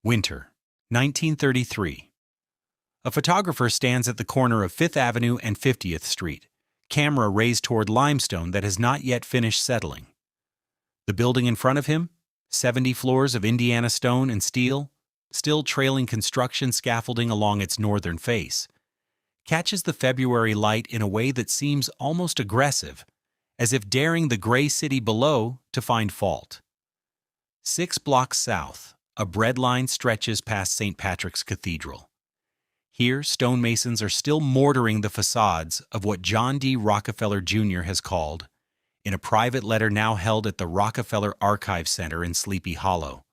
Winter, 1933. A photographer stands at the corner of 5th Avenue and 50th Street, camera raised toward limestone that has not yet finished settling. The building in front of him, 70 floors of Indiana stone and steel, still trailing construction scaffolding along its northern face, catches the February light in a way that seems almost aggressive, as if daring the gray city below to find fault. 6 blocks south, a breadline stretches past St. Patrick's Cathedral. Here, stonemasons are still mortaring the facades of what John D. Rockefeller Jr. has called, in a private letter now held at the Rockefeller Center in Sleepy Hollow,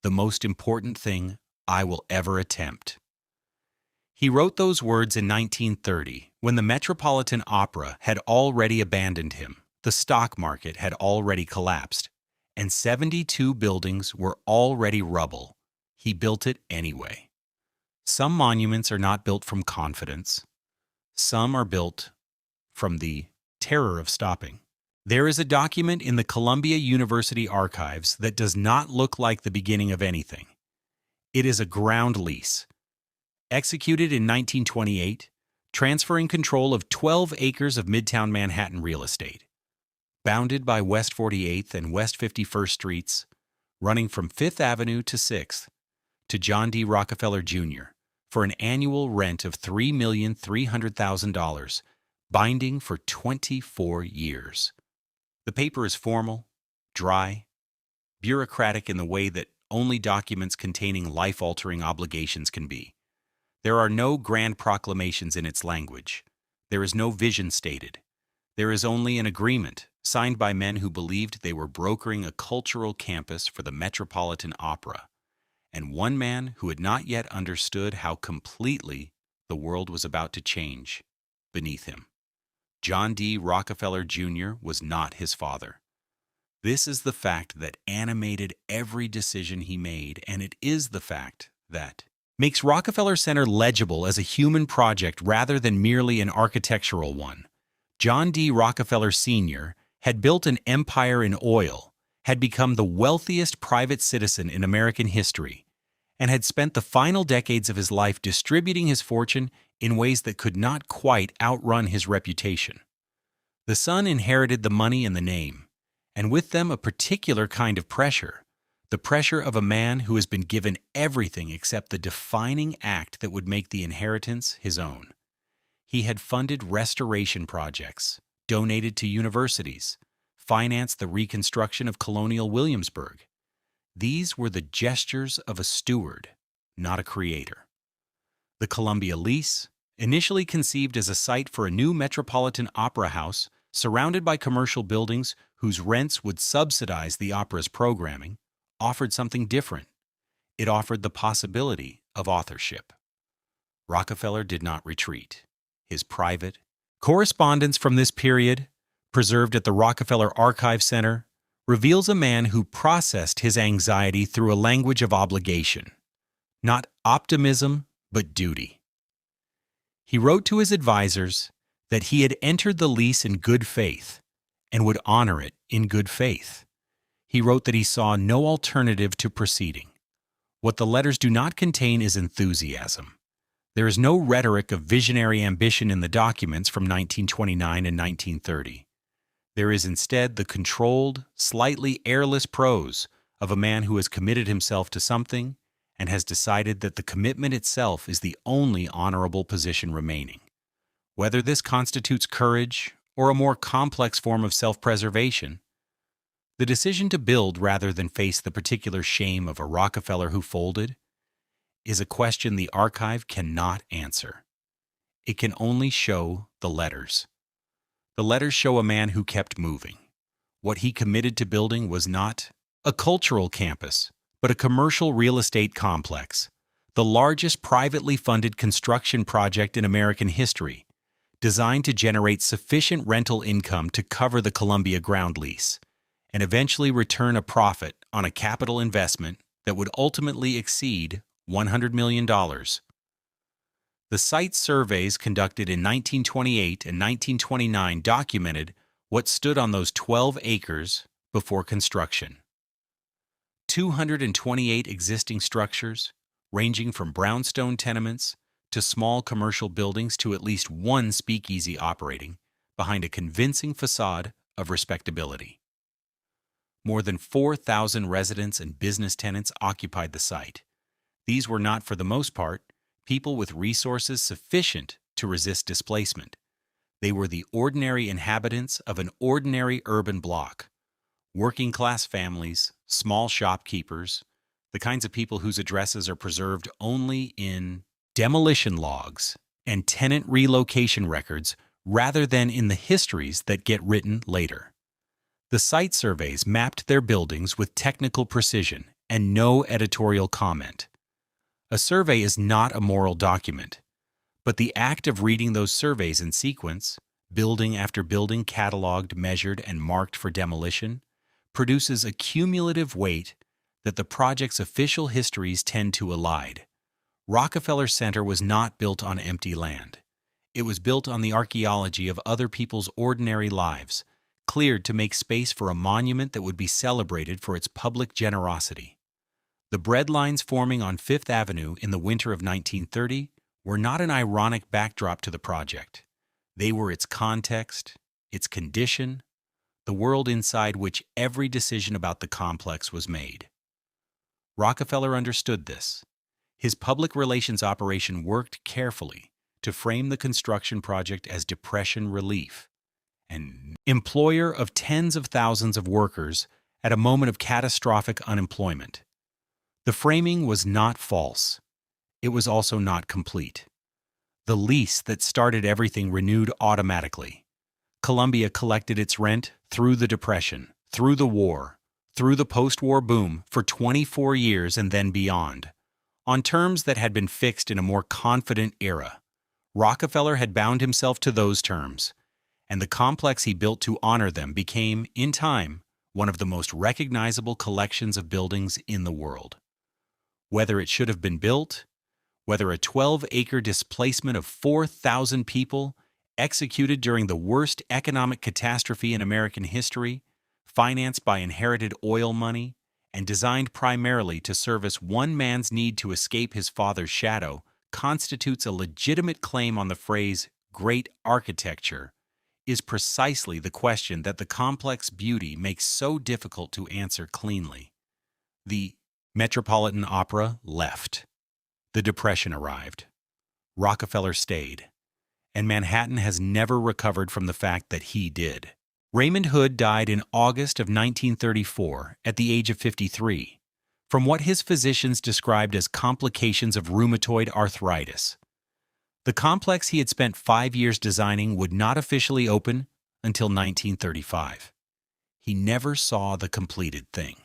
the most important thing I will ever attempt. He wrote those words in 1930, when the Metropolitan Opera had already abandoned him, the stock market had already collapsed, and 72 buildings were already rubble. He built it anyway. Some monuments are not built from confidence. Some are built from the terror of stopping. There is a document in the Columbia University archives that does not look like the beginning of anything. It is a ground lease, executed in 1928, transferring control of 12 acres of Midtown Manhattan real estate, bounded by West 48th and West 51st Streets, running from 5th Avenue to 6th, to John D. Rockefeller Jr., for an annual rent of $3,300,000, binding for 24 years. The paper is formal, dry, bureaucratic in the way that only documents containing life-altering obligations can be. There are no grand proclamations in its language. There is no vision stated. There is only an agreement signed by men who believed they were brokering a cultural campus for the Metropolitan Opera, and one man who had not yet understood how completely the world was about to change beneath him. John D. Rockefeller Jr. was not his father. This is the fact that animated every decision he made, and it is the fact that makes Rockefeller Center legible as a human project rather than merely an architectural one. John D. Rockefeller Sr. had built an empire in oil, had become the wealthiest private citizen in American history, and had spent the final decades of his life distributing his fortune in ways that could not quite outrun his reputation. The son inherited the money and the name, and with them a particular kind of pressure, the pressure of a man who has been given everything except the defining act that would make the inheritance his own. He had funded restoration projects, donated to universities, financed the reconstruction of colonial Williamsburg. These were the gestures of a steward, not a creator. The Columbia lease, initially conceived as a site for a new Metropolitan Opera house surrounded by commercial buildings whose rents would subsidize the opera's programming, offered something different. It offered the possibility of authorship. Rockefeller did not retreat. His private correspondence from this period, preserved at the Rockefeller Center, reveals a man who processed his anxiety through a language of obligation, not optimism, but duty. He wrote to his advisors that he had entered the lease in good faith and would honor it in good faith. He wrote that he saw no alternative to proceeding. What the letters do not contain is enthusiasm. There is no rhetoric of visionary ambition in the documents from 1929 and 1930. There is instead the controlled, slightly airless prose of a man who has committed himself to something and has decided that the commitment itself is the only honorable position remaining. Whether this constitutes courage or a more complex form of self-preservation, the decision to build rather than face the particular shame of a Rockefeller who folded is a question the archive cannot answer. It can only show the letters. The letters show a man who kept moving. What he committed to building was not a cultural campus, but a commercial real estate complex, the largest privately funded construction project in American history, designed to generate sufficient rental income to cover the Columbia ground lease, and eventually return a profit on a capital investment that would ultimately exceed $100 million. The site surveys conducted in 1928 and 1929 documented what stood on those 12 acres before construction. 228 existing structures, ranging from brownstone tenements to small commercial buildings to at least one speakeasy operating behind a convincing facade of respectability. More than 4,000 residents and business tenants occupied the site. These were not, for the most part, people with resources sufficient to resist displacement. They were the ordinary inhabitants of an ordinary urban block. Working-class families, small shopkeepers, the kinds of people whose addresses are preserved only in demolition logs and tenant relocation records rather than in the histories that get written later. The site surveys mapped their buildings with technical precision and no editorial comment. A survey is not a moral document, but the act of reading those surveys in sequence, building after building cataloged, measured, and marked for demolition, produces a cumulative weight that the project's official histories tend to elide. Rockefeller Center was not built on empty land. It was built on the archaeology of other people's ordinary lives, cleared to make space for a monument that would be celebrated for its public generosity. The breadlines forming on Fifth Avenue in the winter of 1930 were not an ironic backdrop to the project. They were its context, its condition, the world inside which every decision about the complex was made. Rockefeller understood this. His public relations operation worked carefully to frame the construction project as depression relief, an employer of tens of thousands of workers at a moment of catastrophic unemployment. The framing was not false. It was also not complete. The lease that started everything renewed automatically. Columbia collected its rent through the Depression, through the war, through the post-war boom for 24 years and then beyond, on terms that had been fixed in a more confident era. Rockefeller had bound himself to those terms, and the complex he built to honor them became, in time, one of the most recognizable collections of buildings in the world. Whether it should have been built, whether a 12-acre displacement of 4,000 people executed during the worst economic catastrophe in American history, financed by inherited oil money, and designed primarily to service one man's need to escape his father's shadow, constitutes a legitimate claim on the phrase great architecture, is precisely the question that the complex beauty makes so difficult to answer cleanly. The Metropolitan Opera left. The Depression arrived. Rockefeller stayed. And Manhattan has never recovered from the fact that he did. Raymond Hood died in August of 1934 at the age of 53, from what his physicians described as complications of rheumatoid arthritis. The complex he had spent 5 years designing would not officially open until 1935. He never saw the completed thing.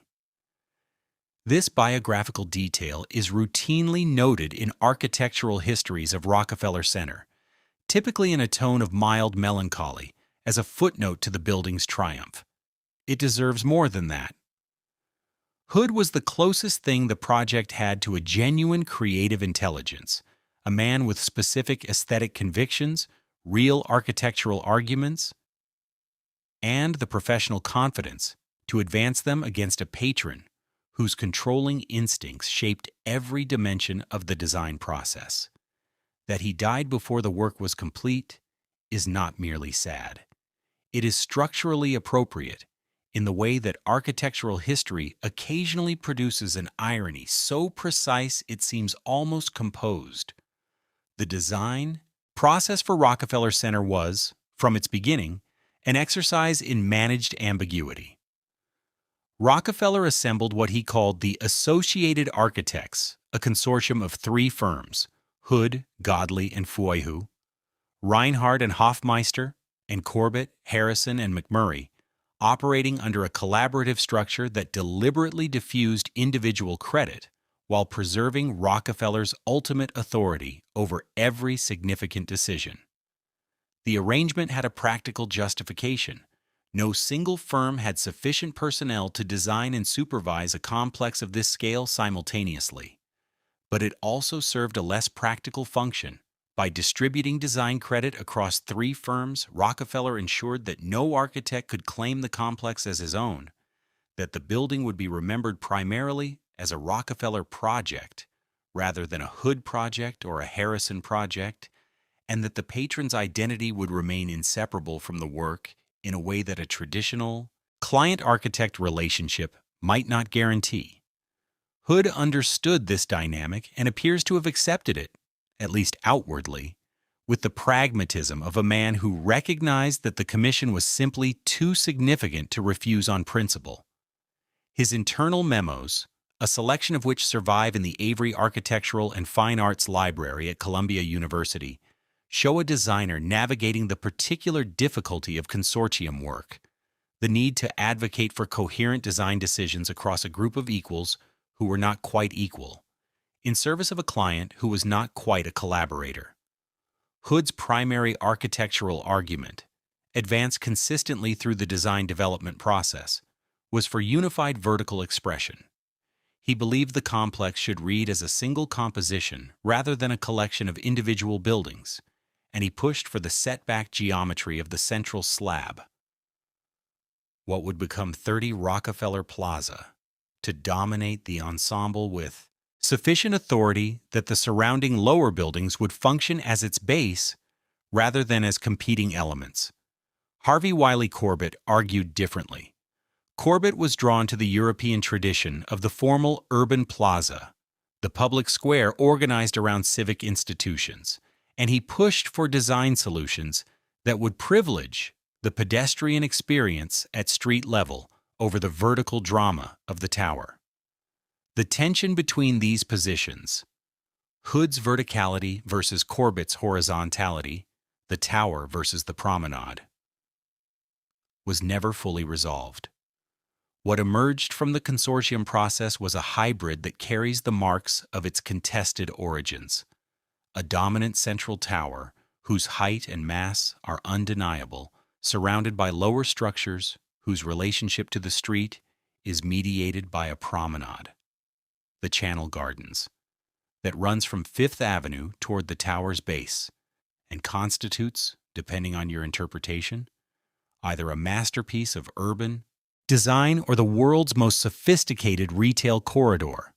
This biographical detail is routinely noted in architectural histories of Rockefeller Center, typically in a tone of mild melancholy, as a footnote to the building's triumph. It deserves more than that. Hood was the closest thing the project had to a genuine creative intelligence, a man with specific aesthetic convictions, real architectural arguments, and the professional confidence to advance them against a patron whose controlling instincts shaped every dimension of the design process. That he died before the work was complete is not merely sad. It is structurally appropriate in the way that architectural history occasionally produces an irony so precise it seems almost composed. The design process for Rockefeller Center was, from its beginning, an exercise in managed ambiguity. Rockefeller assembled what he called the Associated Architects, a consortium of 3 firms, Hood, Godley, and Feuilleux, Reinhardt and Hofmeister, and Corbett, Harrison, and McMurray, operating under a collaborative structure that deliberately diffused individual credit while preserving Rockefeller's ultimate authority over every significant decision. The arrangement had a practical justification. No single firm had sufficient personnel to design and supervise a complex of this scale simultaneously. But it also served a less practical function. By distributing design credit across 3 firms, Rockefeller ensured that no architect could claim the complex as his own. that the building would be remembered primarily as a Rockefeller project rather than a Hood project or a Harrison project, and that the patron's identity would remain inseparable from the work in a way that a traditional client-architect relationship might not guarantee. Hood understood this dynamic and appears to have accepted it, at least outwardly, with the pragmatism of a man who recognized that the commission was simply too significant to refuse on principle. His internal memos, a selection of which survive in the Avery Architectural and Fine Arts Library at Columbia University, show a designer navigating the particular difficulty of consortium work, the need to advocate for coherent design decisions across a group of equals who were not quite equal, in service of a client who was not quite a collaborator. Hood's primary architectural argument, advanced consistently through the design development process, was for unified vertical expression. He believed the complex should read as a single composition rather than a collection of individual buildings, and he pushed for the setback geometry of the central slab, what would become 30 Rockefeller Plaza, to dominate the ensemble with sufficient authority that the surrounding lower buildings would function as its base rather than as competing elements. Harvey Wiley Corbett argued differently. Corbett was drawn to the European tradition of the formal urban plaza, the public square organized around civic institutions, and he pushed for design solutions that would privilege the pedestrian experience at street level over the vertical drama of the tower. The tension between these positions, Hood's verticality versus Corbett's horizontality, the tower versus the promenade, was never fully resolved. What emerged from the consortium process was a hybrid that carries the marks of its contested origins. A dominant central tower, whose height and mass are undeniable, surrounded by lower structures whose relationship to the street is mediated by a promenade, the Channel Gardens, that runs from Fifth Avenue toward the tower's base and constitutes, depending on your interpretation, either a masterpiece of urban design or the world's most sophisticated retail corridor.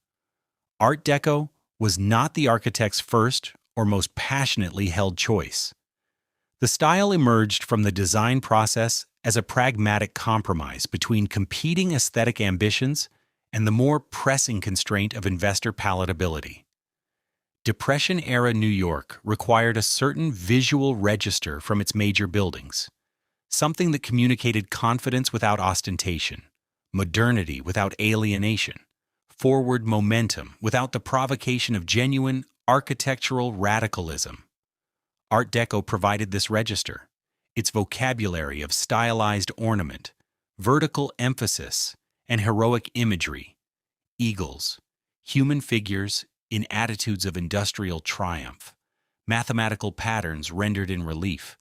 Art Deco was not the architect's first or most passionately held choice. The style emerged from the design process as a pragmatic compromise between competing aesthetic ambitions and the more pressing constraint of investor palatability. Depression-era New York required a certain visual register from its major buildings, something that communicated confidence without ostentation, modernity without alienation, forward momentum without the provocation of genuine architectural radicalism. Art Deco provided this register, its vocabulary of stylized ornament, vertical emphasis, and heroic imagery, eagles, human figures in attitudes of industrial triumph, mathematical patterns rendered in relief,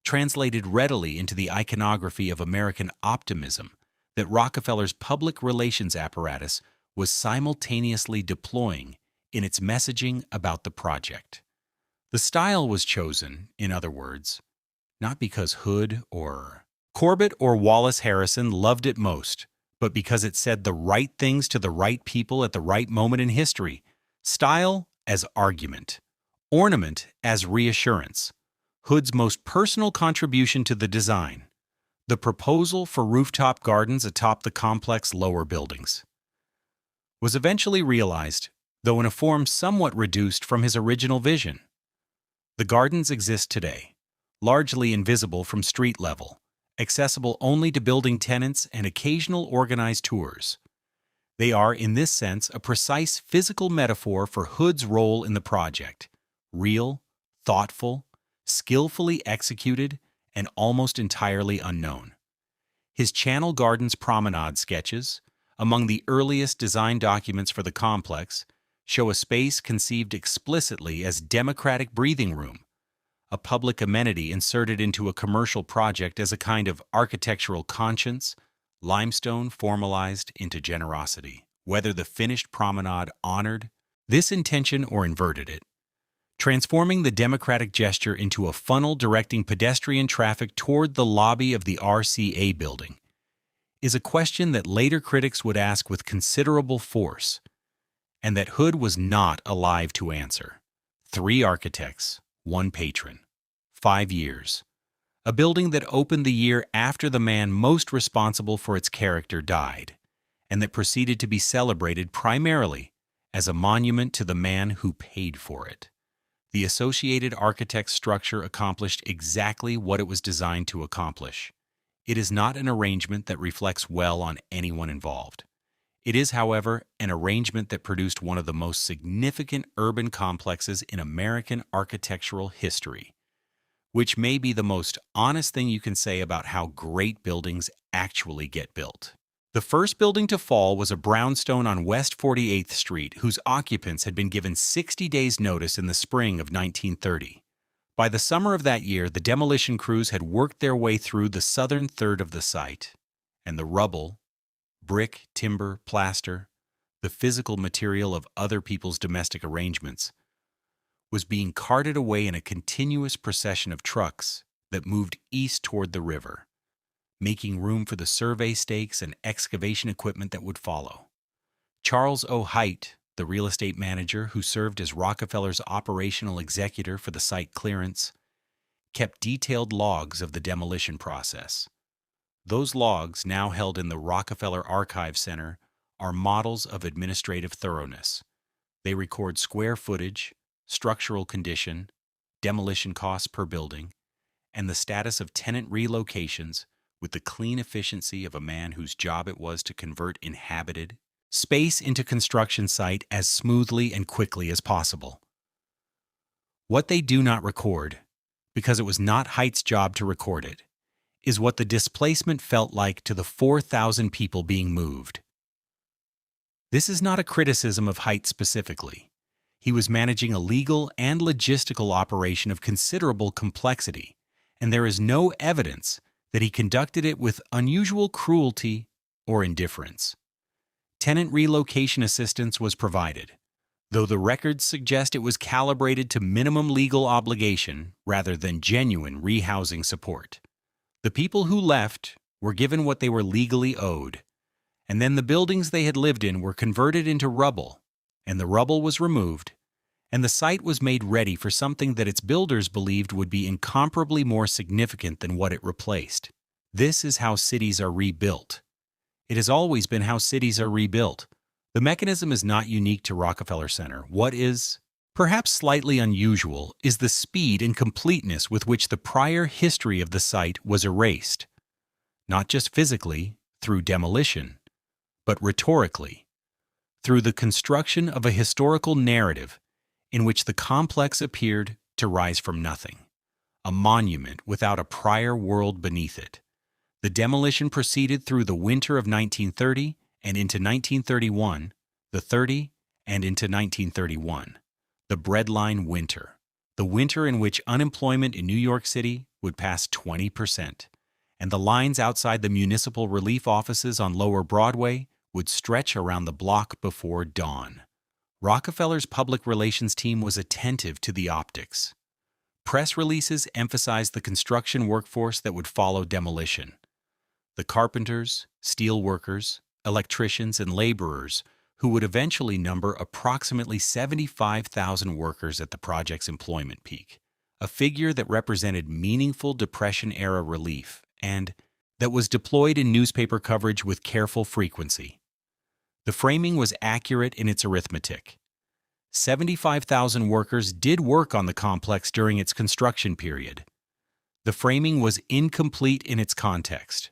translated readily into the iconography of American optimism that Rockefeller's public relations apparatus was simultaneously deploying in its messaging about the project. The style was chosen, in other words, not because Hood or Corbett or Wallace Harrison loved it most, but because it said the right things to the right people at the right moment in history. Style as argument, ornament as reassurance. Hood's most personal contribution to the design, the proposal for rooftop gardens atop the complex lower buildings, was eventually realized, though in a form somewhat reduced from his original vision. The gardens exist today, largely invisible from street level, accessible only to building tenants and occasional organized tours. They are, in this sense, a precise physical metaphor for Hood's role in the project, real, thoughtful, skillfully executed, and almost entirely unknown. His Channel Gardens promenade sketches, among the earliest design documents for the complex, show a space conceived explicitly as democratic breathing room, a public amenity inserted into a commercial project as a kind of architectural conscience, limestone formalized into generosity. Whether the finished promenade honored this intention or inverted it, transforming the democratic gesture into a funnel directing pedestrian traffic toward the lobby of the RCA building, is a question that later critics would ask with considerable force, and that Hood was not alive to answer. 3 architects, 1 patron. 5 years. A building that opened the year after the man most responsible for its character died, and that proceeded to be celebrated primarily as a monument to the man who paid for it. The Associated Architects structure accomplished exactly what it was designed to accomplish. It is not an arrangement that reflects well on anyone involved. It is, however, an arrangement that produced one of the most significant urban complexes in American architectural history, which may be the most honest thing you can say about how great buildings actually get built. The first building to fall was a brownstone on West 48th Street, whose occupants had been given 60 days' notice in the spring of 1930. By the summer of that year, the demolition crews had worked their way through the southern third of the site, and the rubble, brick, timber, plaster, the physical material of other people's domestic arrangements, was being carted away in a continuous procession of trucks that moved east toward the river, making room for the survey stakes and excavation equipment that would follow. Charles O. Haight, the real estate manager who served as Rockefeller's operational executor for the site clearance, kept detailed logs of the demolition process. Those logs, now held in the Rockefeller Archive Center, are models of administrative thoroughness. They record square footage, structural condition, demolition costs per building, and the status of tenant relocations with the clean efficiency of a man whose job it was to convert inhabited space into construction site as smoothly and quickly as possible. What they do not record, because it was not Haight's job to record it, is what the displacement felt like to the 4,000 people being moved. This is not a criticism of Haight specifically. He was managing a legal and logistical operation of considerable complexity, and there is no evidence that he conducted it with unusual cruelty or indifference. Tenant relocation assistance was provided, though the records suggest it was calibrated to minimum legal obligation rather than genuine rehousing support. The people who left were given what they were legally owed, and then the buildings they had lived in were converted into rubble, and the rubble was removed, and the site was made ready for something that its builders believed would be incomparably more significant than what it replaced. This is how cities are rebuilt. It has always been how cities are rebuilt. The mechanism is not unique to Rockefeller Center. What is perhaps slightly unusual is the speed and completeness with which the prior history of the site was erased, not just physically, through demolition, but rhetorically, through the construction of a historical narrative in which the complex appeared to rise from nothing, a monument without a prior world beneath it. The demolition proceeded through the winter of 1930 and into 1931, the 30 and into 1931. The breadline winter, the winter in which unemployment in New York City would pass 20%, and the lines outside the municipal relief offices on Lower Broadway would stretch around the block before dawn. Rockefeller's public relations team was attentive to the optics. Press releases emphasized the construction workforce that would follow demolition. The carpenters, steel workers, electricians, and laborers who would eventually number approximately 75,000 workers at the project's employment peak, a figure that represented meaningful Depression-era relief and that was deployed in newspaper coverage with careful frequency. The framing was accurate in its arithmetic. 75,000 workers did work on the complex during its construction period. The framing was incomplete in its context.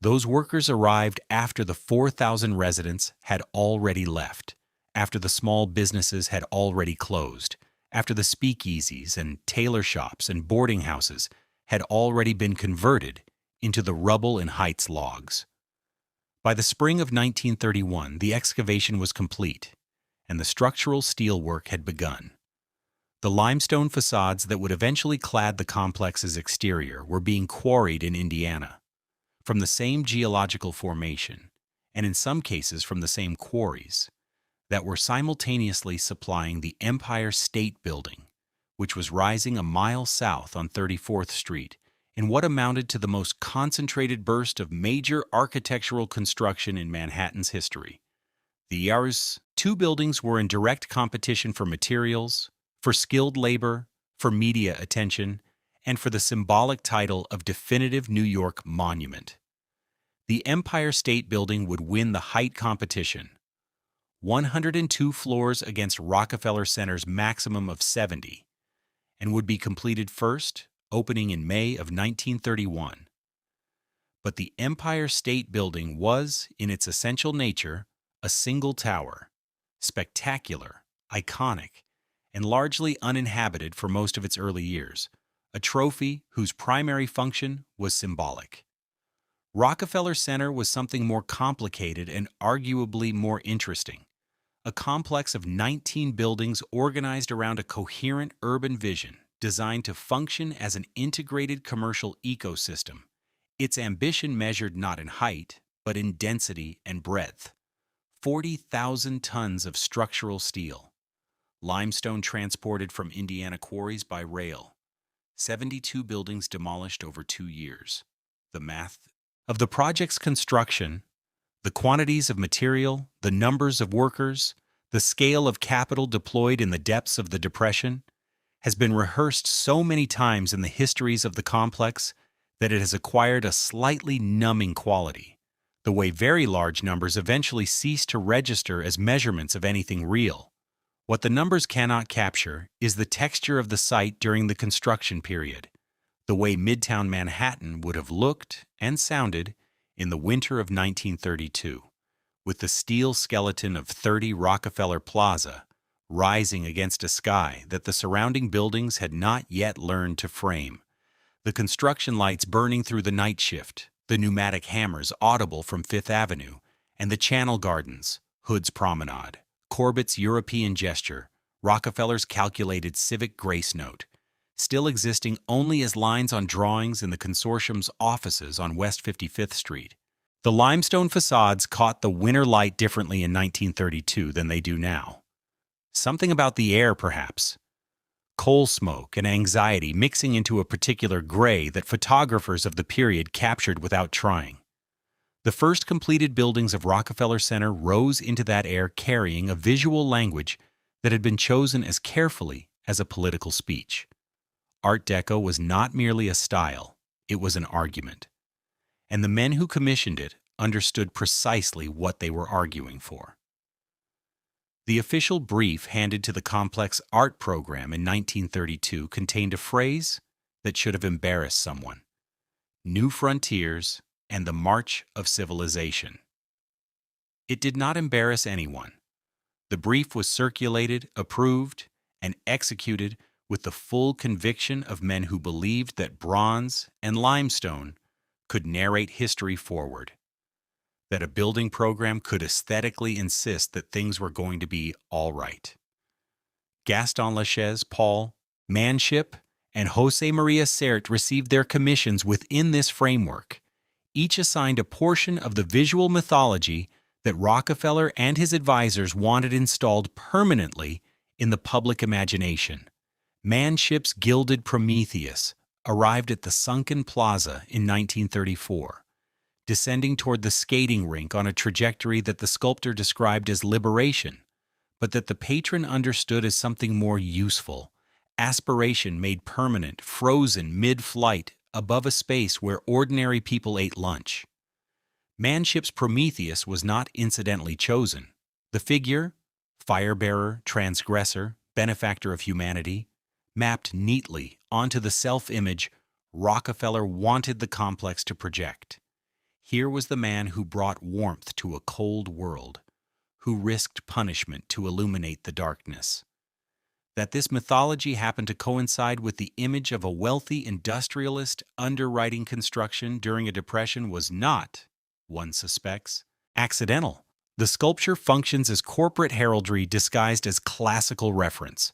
Those workers arrived after the 4,000 residents had already left, after the small businesses had already closed, after the speakeasies and tailor shops and boarding houses had already been converted into the rubble in Haight's logs. By the spring of 1931, the excavation was complete, and the structural steelwork had begun. The limestone facades that would eventually clad the complex's exterior were being quarried in Indiana, from the same geological formation, and in some cases from the same quarries, that were simultaneously supplying the Empire State Building, which was rising a mile south on 34th Street in what amounted to the most concentrated burst of major architectural construction in Manhattan's history. The year's two buildings were in direct competition for materials, for skilled labor, for media attention, and for the symbolic title of definitive New York monument. The Empire State Building would win the height competition, 102 floors against Rockefeller Center's maximum of 70, and would be completed first, opening in May of 1931. But the Empire State Building was, in its essential nature, a single tower, spectacular, iconic, and largely uninhabited for most of its early years, a trophy whose primary function was symbolic. Rockefeller Center was something more complicated and arguably more interesting, a complex of 19 buildings organized around a coherent urban vision designed to function as an integrated commercial ecosystem, its ambition measured not in height, but in density and breadth. 40,000 tons of structural steel, limestone transported from Indiana quarries by rail, 72 buildings demolished over 2 years. The math of the project's construction, the quantities of material, the numbers of workers, the scale of capital deployed in the depths of the Depression, has been rehearsed so many times in the histories of the complex that it has acquired a slightly numbing quality, the way very large numbers eventually cease to register as measurements of anything real. What the numbers cannot capture is the texture of the site during the construction period, the way Midtown Manhattan would have looked and sounded in the winter of 1932, with the steel skeleton of 30 Rockefeller Plaza rising against a sky that the surrounding buildings had not yet learned to frame, the construction lights burning through the night shift, the pneumatic hammers audible from Fifth Avenue, and the Channel Gardens, Hood's Promenade, Corbett's European gesture, Rockefeller's calculated civic grace note, still existing only as lines on drawings in the consortium's offices on West 55th Street. The limestone facades caught the winter light differently in 1932 than they do now. Something about the air, perhaps. Coal smoke and anxiety mixing into a particular gray that photographers of the period captured without trying. The first completed buildings of Rockefeller Center rose into that air carrying a visual language that had been chosen as carefully as a political speech. Art Deco was not merely a style, it was an argument. And the men who commissioned it understood precisely what they were arguing for. The official brief handed to the complex art program in 1932 contained a phrase that should have embarrassed someone: New Frontiers and the March of Civilization. It did not embarrass anyone. The brief was circulated, approved, and executed with the full conviction of men who believed that bronze and limestone could narrate history forward, that a building program could aesthetically insist that things were going to be all right. Gaston Lachaise, Paul, Manship, and José María Sert received their commissions within this framework, each assigned a portion of the visual mythology that Rockefeller and his advisors wanted installed permanently in the public imagination. Manship's gilded Prometheus arrived at the sunken plaza in 1934, descending toward the skating rink on a trajectory that the sculptor described as liberation, but that the patron understood as something more useful, aspiration made permanent, frozen mid-flight above a space where ordinary people ate lunch. Manship's Prometheus was not incidentally chosen. The figure, fire-bearer, transgressor, benefactor of humanity, mapped neatly onto the self-image Rockefeller wanted the complex to project. Here was the man who brought warmth to a cold world, who risked punishment to illuminate the darkness. That this mythology happened to coincide with the image of a wealthy industrialist underwriting construction during a depression was not, one suspects, accidental. The sculpture functions as corporate heraldry disguised as classical reference.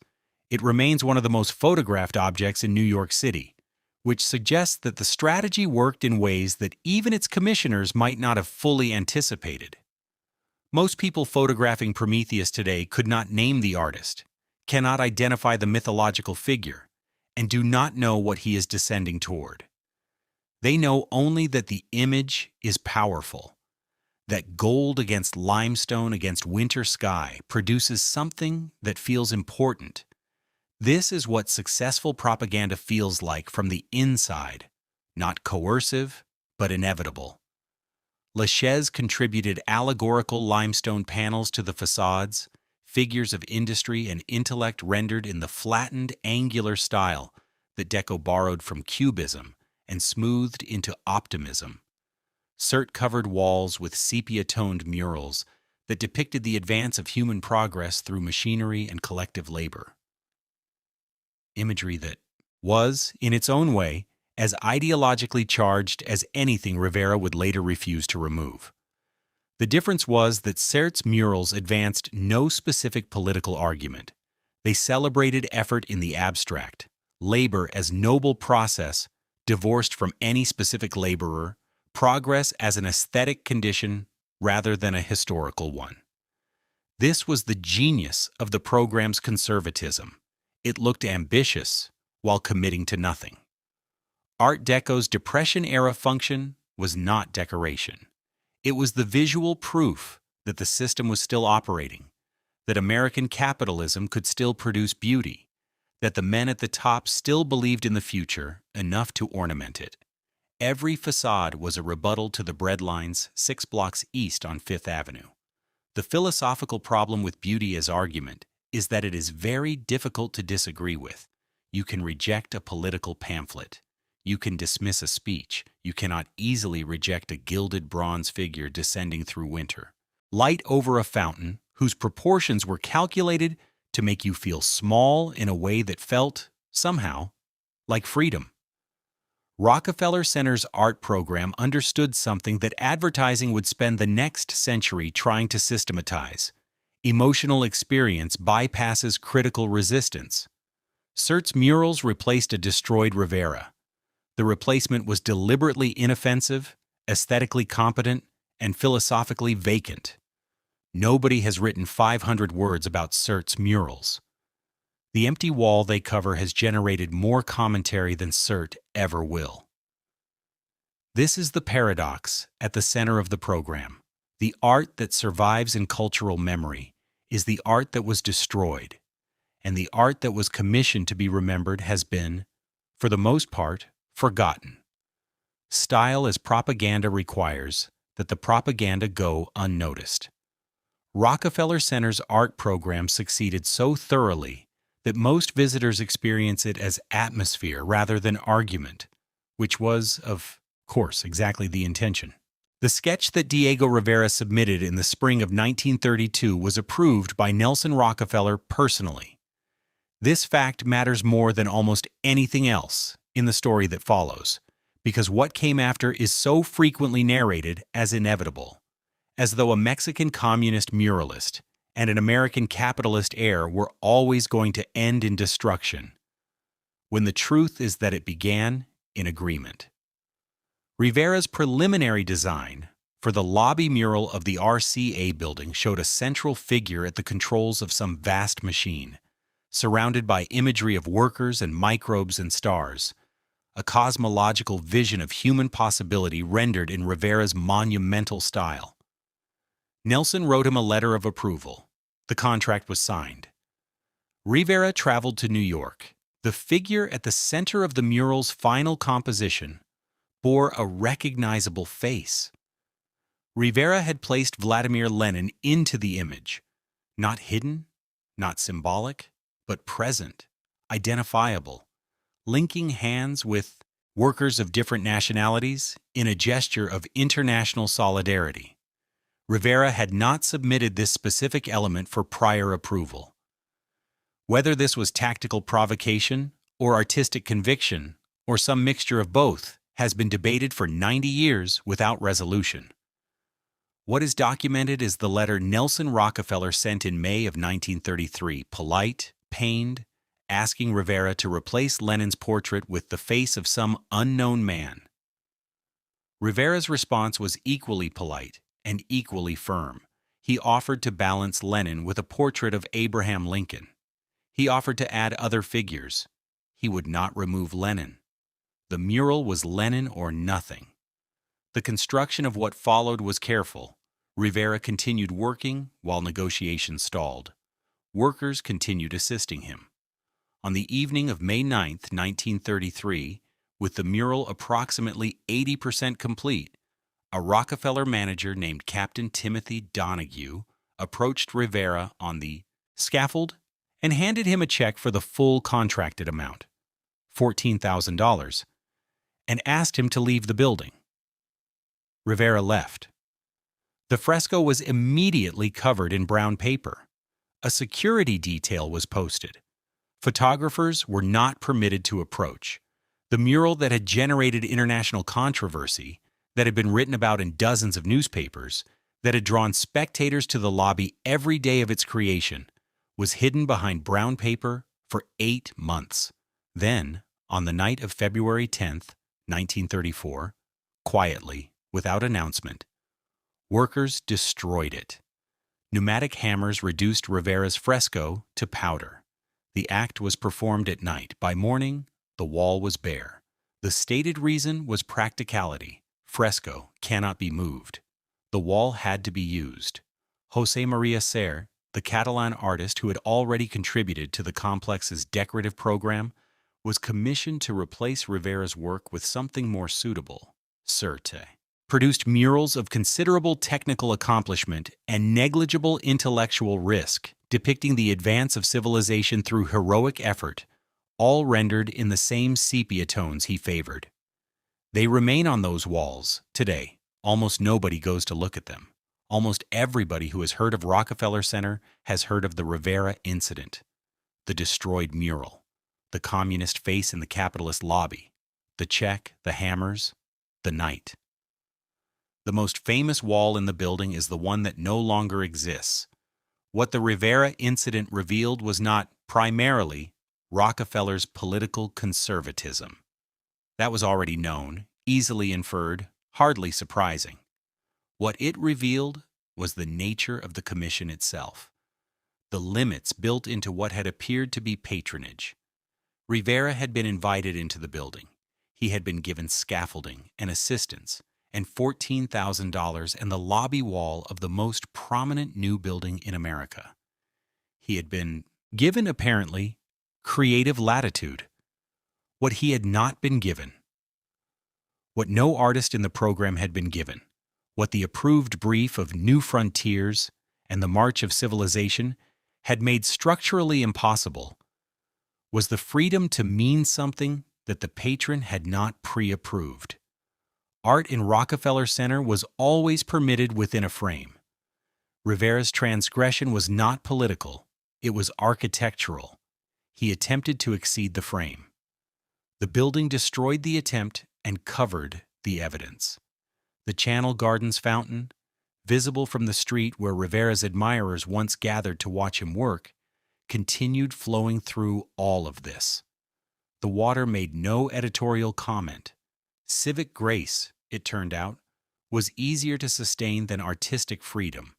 It remains one of the most photographed objects in New York City, which suggests that the strategy worked in ways that even its commissioners might not have fully anticipated. Most people photographing Prometheus today could not name the artist, cannot identify the mythological figure, and do not know what he is descending toward. They know only that the image is powerful, that gold against limestone against winter sky produces something that feels important. This is what successful propaganda feels like from the inside, not coercive, but inevitable. Lachaise contributed allegorical limestone panels to the facades, figures of industry and intellect rendered in the flattened, angular style that Deco borrowed from Cubism and smoothed into optimism. Cert covered walls with sepia-toned murals that depicted the advance of human progress through machinery and collective labor. Imagery that was, in its own way, as ideologically charged as anything Rivera would later refuse to remove. The difference was that Cert's murals advanced no specific political argument. They celebrated effort in the abstract, labor as noble process divorced from any specific laborer, progress as an aesthetic condition rather than a historical one. This was the genius of the program's conservatism. It looked ambitious while committing to nothing. Art Deco's Depression-era function was not decoration. It was the visual proof that the system was still operating, that American capitalism could still produce beauty, that the men at the top still believed in the future enough to ornament it. Every facade was a rebuttal to the breadlines 6 blocks east on Fifth Avenue. The philosophical problem with beauty as argument is that it is very difficult to disagree with. You can reject a political pamphlet. You can dismiss a speech. You cannot easily reject a gilded bronze figure descending through winter. Light over a fountain whose proportions were calculated to make you feel small in a way that felt, somehow, like freedom. Rockefeller Center's art program understood something that advertising would spend the next century trying to systematize. Emotional experience bypasses critical resistance. Cert's murals replaced a destroyed Rivera. The replacement was deliberately inoffensive, aesthetically competent, and philosophically vacant. Nobody has written 500 words about Cert's murals. The empty wall they cover has generated more commentary than Cert ever will. This is the paradox at the center of the program. The art that survives in cultural memory is the art that was destroyed, and the art that was commissioned to be remembered has been, for the most part, forgotten. Style as propaganda requires that the propaganda go unnoticed. Rockefeller Center's art program succeeded so thoroughly that most visitors experience it as atmosphere rather than argument, which was, of course, exactly the intention. The sketch that Diego Rivera submitted in the spring of 1932 was approved by Nelson Rockefeller personally. This fact matters more than almost anything else in the story that follows, because what came after is so frequently narrated as inevitable, as though a Mexican communist muralist and an American capitalist heir were always going to end in destruction, when the truth is that it began in agreement. Rivera's preliminary design for the lobby mural of the RCA building showed a central figure at the controls of some vast machine, surrounded by imagery of workers and microbes and stars, a cosmological vision of human possibility rendered in Rivera's monumental style. Nelson wrote him a letter of approval. The contract was signed. Rivera traveled to New York. The figure at the center of the mural's final composition bore a recognizable face. Rivera had placed Vladimir Lenin into the image, not hidden, not symbolic, but present, identifiable, linking hands with workers of different nationalities in a gesture of international solidarity. Rivera had not submitted this specific element for prior approval. Whether this was tactical provocation or artistic conviction or some mixture of both has been debated for 90 years without resolution. What is documented is the letter Nelson Rockefeller sent in May of 1933, polite, pained, asking Rivera to replace Lenin's portrait with the face of some unknown man. Rivera's response was equally polite and equally firm. He offered to balance Lenin with a portrait of Abraham Lincoln. He offered to add other figures. He would not remove Lenin. The mural was Lenin or nothing. The construction of what followed was careful. Rivera continued working while negotiations stalled. Workers continued assisting him. On the evening of May 9, 1933, with the mural approximately 80% complete, a Rockefeller manager named Captain Timothy Donahue approached Rivera on the scaffold and handed him a check for the full contracted amount, $14,000, and asked him to leave the building. Rivera left. The fresco was immediately covered in brown paper. A security detail was posted. Photographers were not permitted to approach. The mural that had generated international controversy, that had been written about in dozens of newspapers, that had drawn spectators to the lobby every day of its creation, was hidden behind brown paper for 8 months. Then, on the night of February 10, 1934, quietly, without announcement, workers destroyed it. Pneumatic hammers reduced Rivera's fresco to powder. The act was performed at night. By morning, the wall was bare. The stated reason was practicality. Fresco cannot be moved. The wall had to be used. José María Serre, the Catalan artist who had already contributed to the complex's decorative program, was commissioned to replace Rivera's work with something more suitable. Serre produced murals of considerable technical accomplishment and negligible intellectual risk, depicting the advance of civilization through heroic effort, all rendered in the same sepia tones he favored. They remain on those walls today. Almost nobody goes to look at them. Almost everybody who has heard of Rockefeller Center has heard of the Rivera incident, the destroyed mural, the communist face in the capitalist lobby, the check, the hammers, the night. The most famous wall in the building is the one that no longer exists. What the Rivera incident revealed was not, primarily, Rockefeller's political conservatism. That was already known, easily inferred, hardly surprising. What it revealed was the nature of the commission itself, the limits built into what had appeared to be patronage. Rivera had been invited into the building. He had been given scaffolding and assistance, and $14,000 and the lobby wall of the most prominent new building in America. He had been given, apparently, creative latitude. What he had not been given, what no artist in the program had been given, what the approved brief of New Frontiers and the March of Civilization had made structurally impossible, was the freedom to mean something that the patron had not pre-approved. Art in Rockefeller Center was always permitted within a frame. Rivera's transgression was not political, it was architectural. He attempted to exceed the frame. The building destroyed the attempt and covered the evidence. The Channel Gardens fountain, visible from the street where Rivera's admirers once gathered to watch him work, continued flowing through all of this. The water made no editorial comment. Civic grace, it turned out, was easier to sustain than artistic freedom,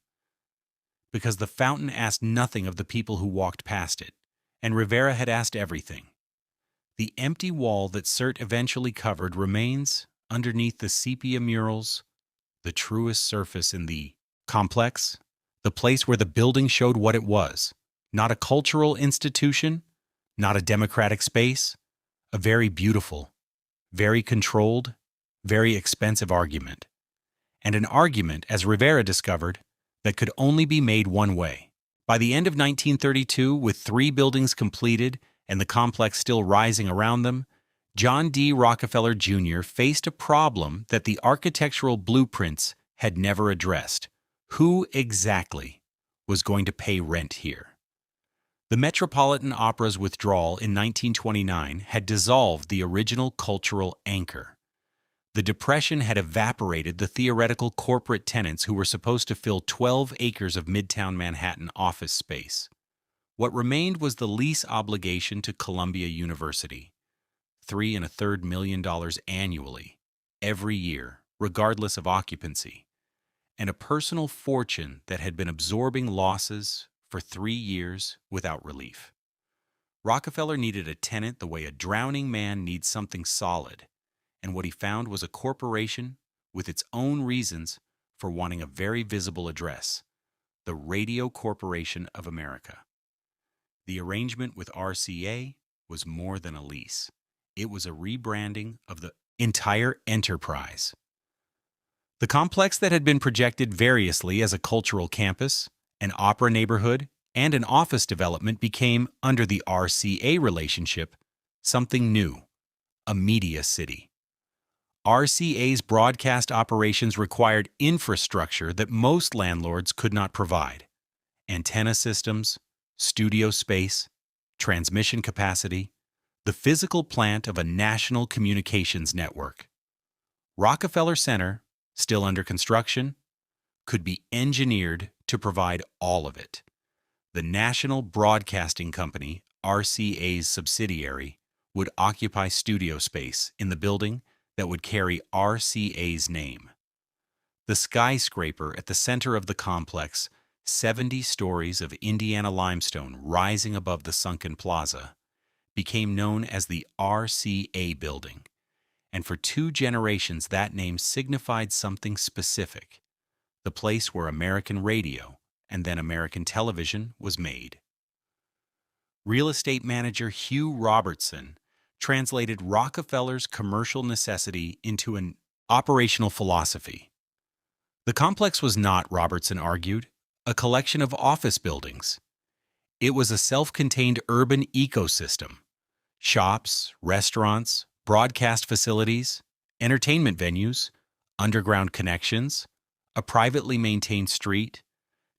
because the fountain asked nothing of the people who walked past it, and Rivera had asked everything. The empty wall that Cert eventually covered remains, underneath the sepia murals, the truest surface in the complex, the place where the building showed what it was, not a cultural institution, not a democratic space, a very beautiful, very controlled, very expensive argument. And an argument, as Rivera discovered, that could only be made one way. By the end of 1932, with 3 buildings completed and the complex still rising around them, John D. Rockefeller Jr. faced a problem that the architectural blueprints had never addressed. Who exactly was going to pay rent here? The Metropolitan Opera's withdrawal in 1929 had dissolved the original cultural anchor. The Depression had evaporated the theoretical corporate tenants who were supposed to fill 12 acres of Midtown Manhattan office space. What remained was the lease obligation to Columbia University, $3.25 million annually, every year, regardless of occupancy, and a personal fortune that had been absorbing losses for 3 years without relief. Rockefeller needed a tenant the way a drowning man needs something solid, and what he found was a corporation with its own reasons for wanting a very visible address: the Radio Corporation of America. The arrangement with RCA was more than a lease. It was a rebranding of the entire enterprise. The complex that had been projected variously as a cultural campus, an opera neighborhood, and an office development became, under the RCA relationship, something new: a media city. RCA's broadcast operations required infrastructure that most landlords could not provide: antenna systems, studio space, transmission capacity, the physical plant of a national communications network. Rockefeller Center, still under construction, could be engineered to provide all of it. The National Broadcasting Company, RCA's subsidiary, would occupy studio space in the building that would carry RCA's name. The skyscraper at the center of the complex, 70 stories of Indiana limestone rising above the sunken plaza, became known as the RCA Building, and for 2 generations that name signified something specific: the place where American radio and then American television was made. Real estate manager Hugh Robertson translated Rockefeller's commercial necessity into an operational philosophy. The complex was not, Robertson argued, a collection of office buildings. It was a self-contained urban ecosystem: shops, restaurants, broadcast facilities, entertainment venues, underground connections, a privately maintained street,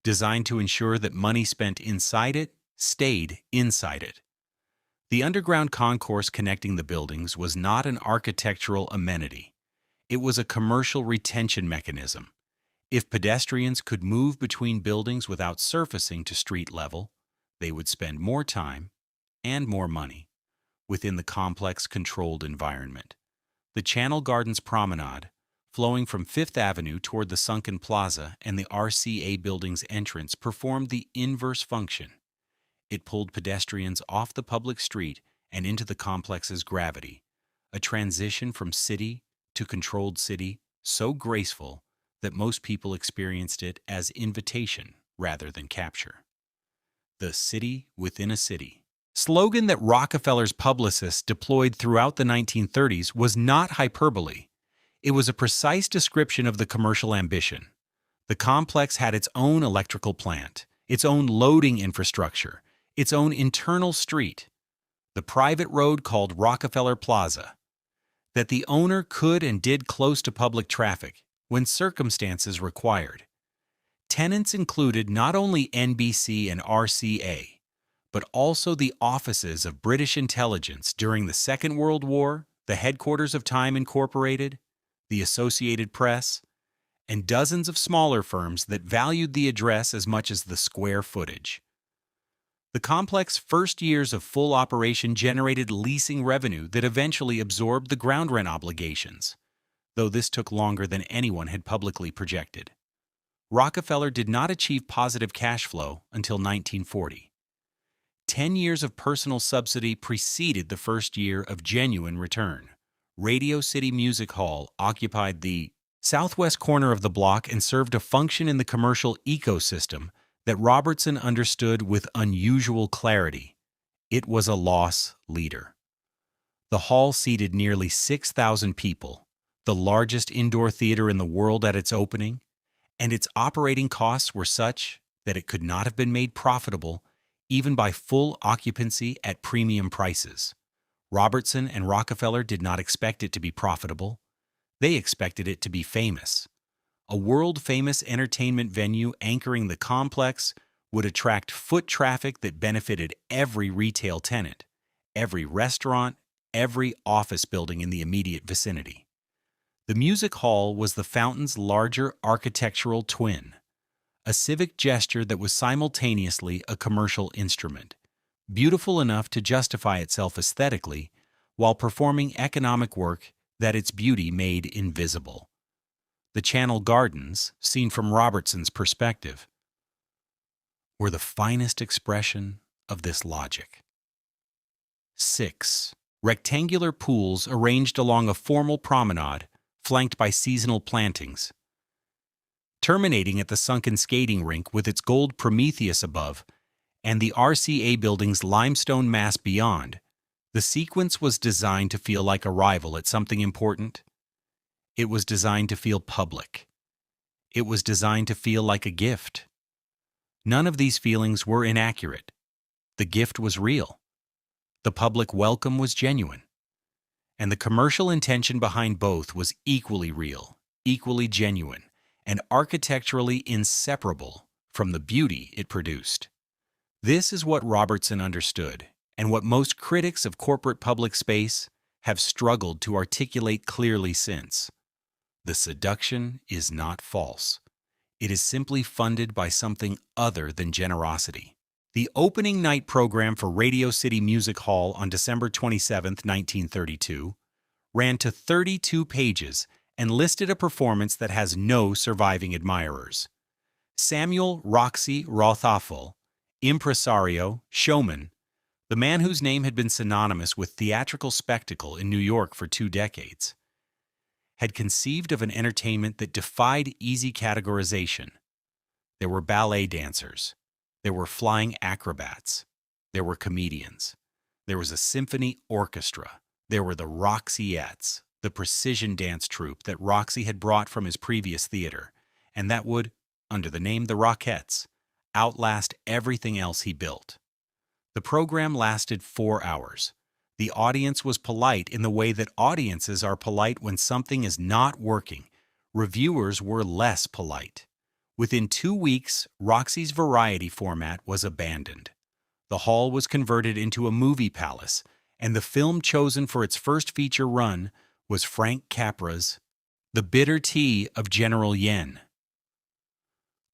designed to ensure that money spent inside it stayed inside it. The underground concourse connecting the buildings was not an architectural amenity. It was a commercial retention mechanism. If pedestrians could move between buildings without surfacing to street level, they would spend more time and more money within the complex controlled environment. The Channel Gardens Promenade, flowing from Fifth Avenue toward the sunken plaza and the RCA building's entrance, performed the inverse function. It pulled pedestrians off the public street and into the complex's gravity, a transition from city to controlled city so graceful that most people experienced it as invitation rather than capture. The city within a city slogan that Rockefeller's publicists deployed throughout the 1930s was not hyperbole. It was a precise description of the commercial ambition. The complex had its own electrical plant, its own loading infrastructure, its own internal street, the private road called Rockefeller Plaza, that the owner could and did close to public traffic when circumstances required. Tenants included not only NBC and RCA, but also the offices of British intelligence during the Second World War, the headquarters of Time Incorporated, the Associated Press, and dozens of smaller firms that valued the address as much as the square footage. The complex's first years of full operation generated leasing revenue that eventually absorbed the ground rent obligations, though this took longer than anyone had publicly projected. Rockefeller did not achieve positive cash flow until 1940. 10 years of personal subsidy preceded the first year of genuine return. Radio City Music Hall occupied the southwest corner of the block and served a function in the commercial ecosystem that Robertson understood with unusual clarity. It was a loss leader. The hall seated nearly 6,000 people, the largest indoor theater in the world at its opening, and its operating costs were such that it could not have been made profitable even by full occupancy at premium prices. Robertson and Rockefeller did not expect it to be profitable. They expected it to be famous. A world-famous entertainment venue anchoring the complex would attract foot traffic that benefited every retail tenant, every restaurant, every office building in the immediate vicinity. The music hall was the fountain's larger architectural twin, a civic gesture that was simultaneously a commercial instrument, beautiful enough to justify itself aesthetically while performing economic work that its beauty made invisible. The Channel Gardens, seen from Robertson's perspective, were the finest expression of this logic. 6. rectangular pools arranged along a formal promenade, flanked by seasonal plantings. Terminating at the sunken skating rink with its gold Prometheus above, and the RCA building's limestone mass beyond, the sequence was designed to feel like arrival at something important. It was designed to feel public. It was designed to feel like a gift. None of these feelings were inaccurate. The gift was real. The public welcome was genuine. And the commercial intention behind both was equally real, equally genuine, and architecturally inseparable from the beauty it produced. This is what Robertson understood, and what most critics of corporate public space have struggled to articulate clearly since. The seduction is not false. It is simply funded by something other than generosity. The opening night program for Radio City Music Hall on December 27, 1932, ran to 32 pages and listed a performance that has no surviving admirers. Samuel Roxy Rothafel, impresario, showman, the man whose name had been synonymous with theatrical spectacle in New York for 2 decades, had conceived of an entertainment that defied easy categorization. There were ballet dancers. There were flying acrobats. There were comedians. There was a symphony orchestra. There were the Roxyettes, the precision dance troupe that Roxy had brought from his previous theater, and that would, under the name the Rockettes, outlast everything else he built. The program lasted 4 hours. The audience was polite in the way that audiences are polite when something is not working. Reviewers were less polite. Within 2 weeks, Roxy's variety format was abandoned. The hall was converted into a movie palace, and the film chosen for its first feature run was Frank Capra's The Bitter Tea of General Yen.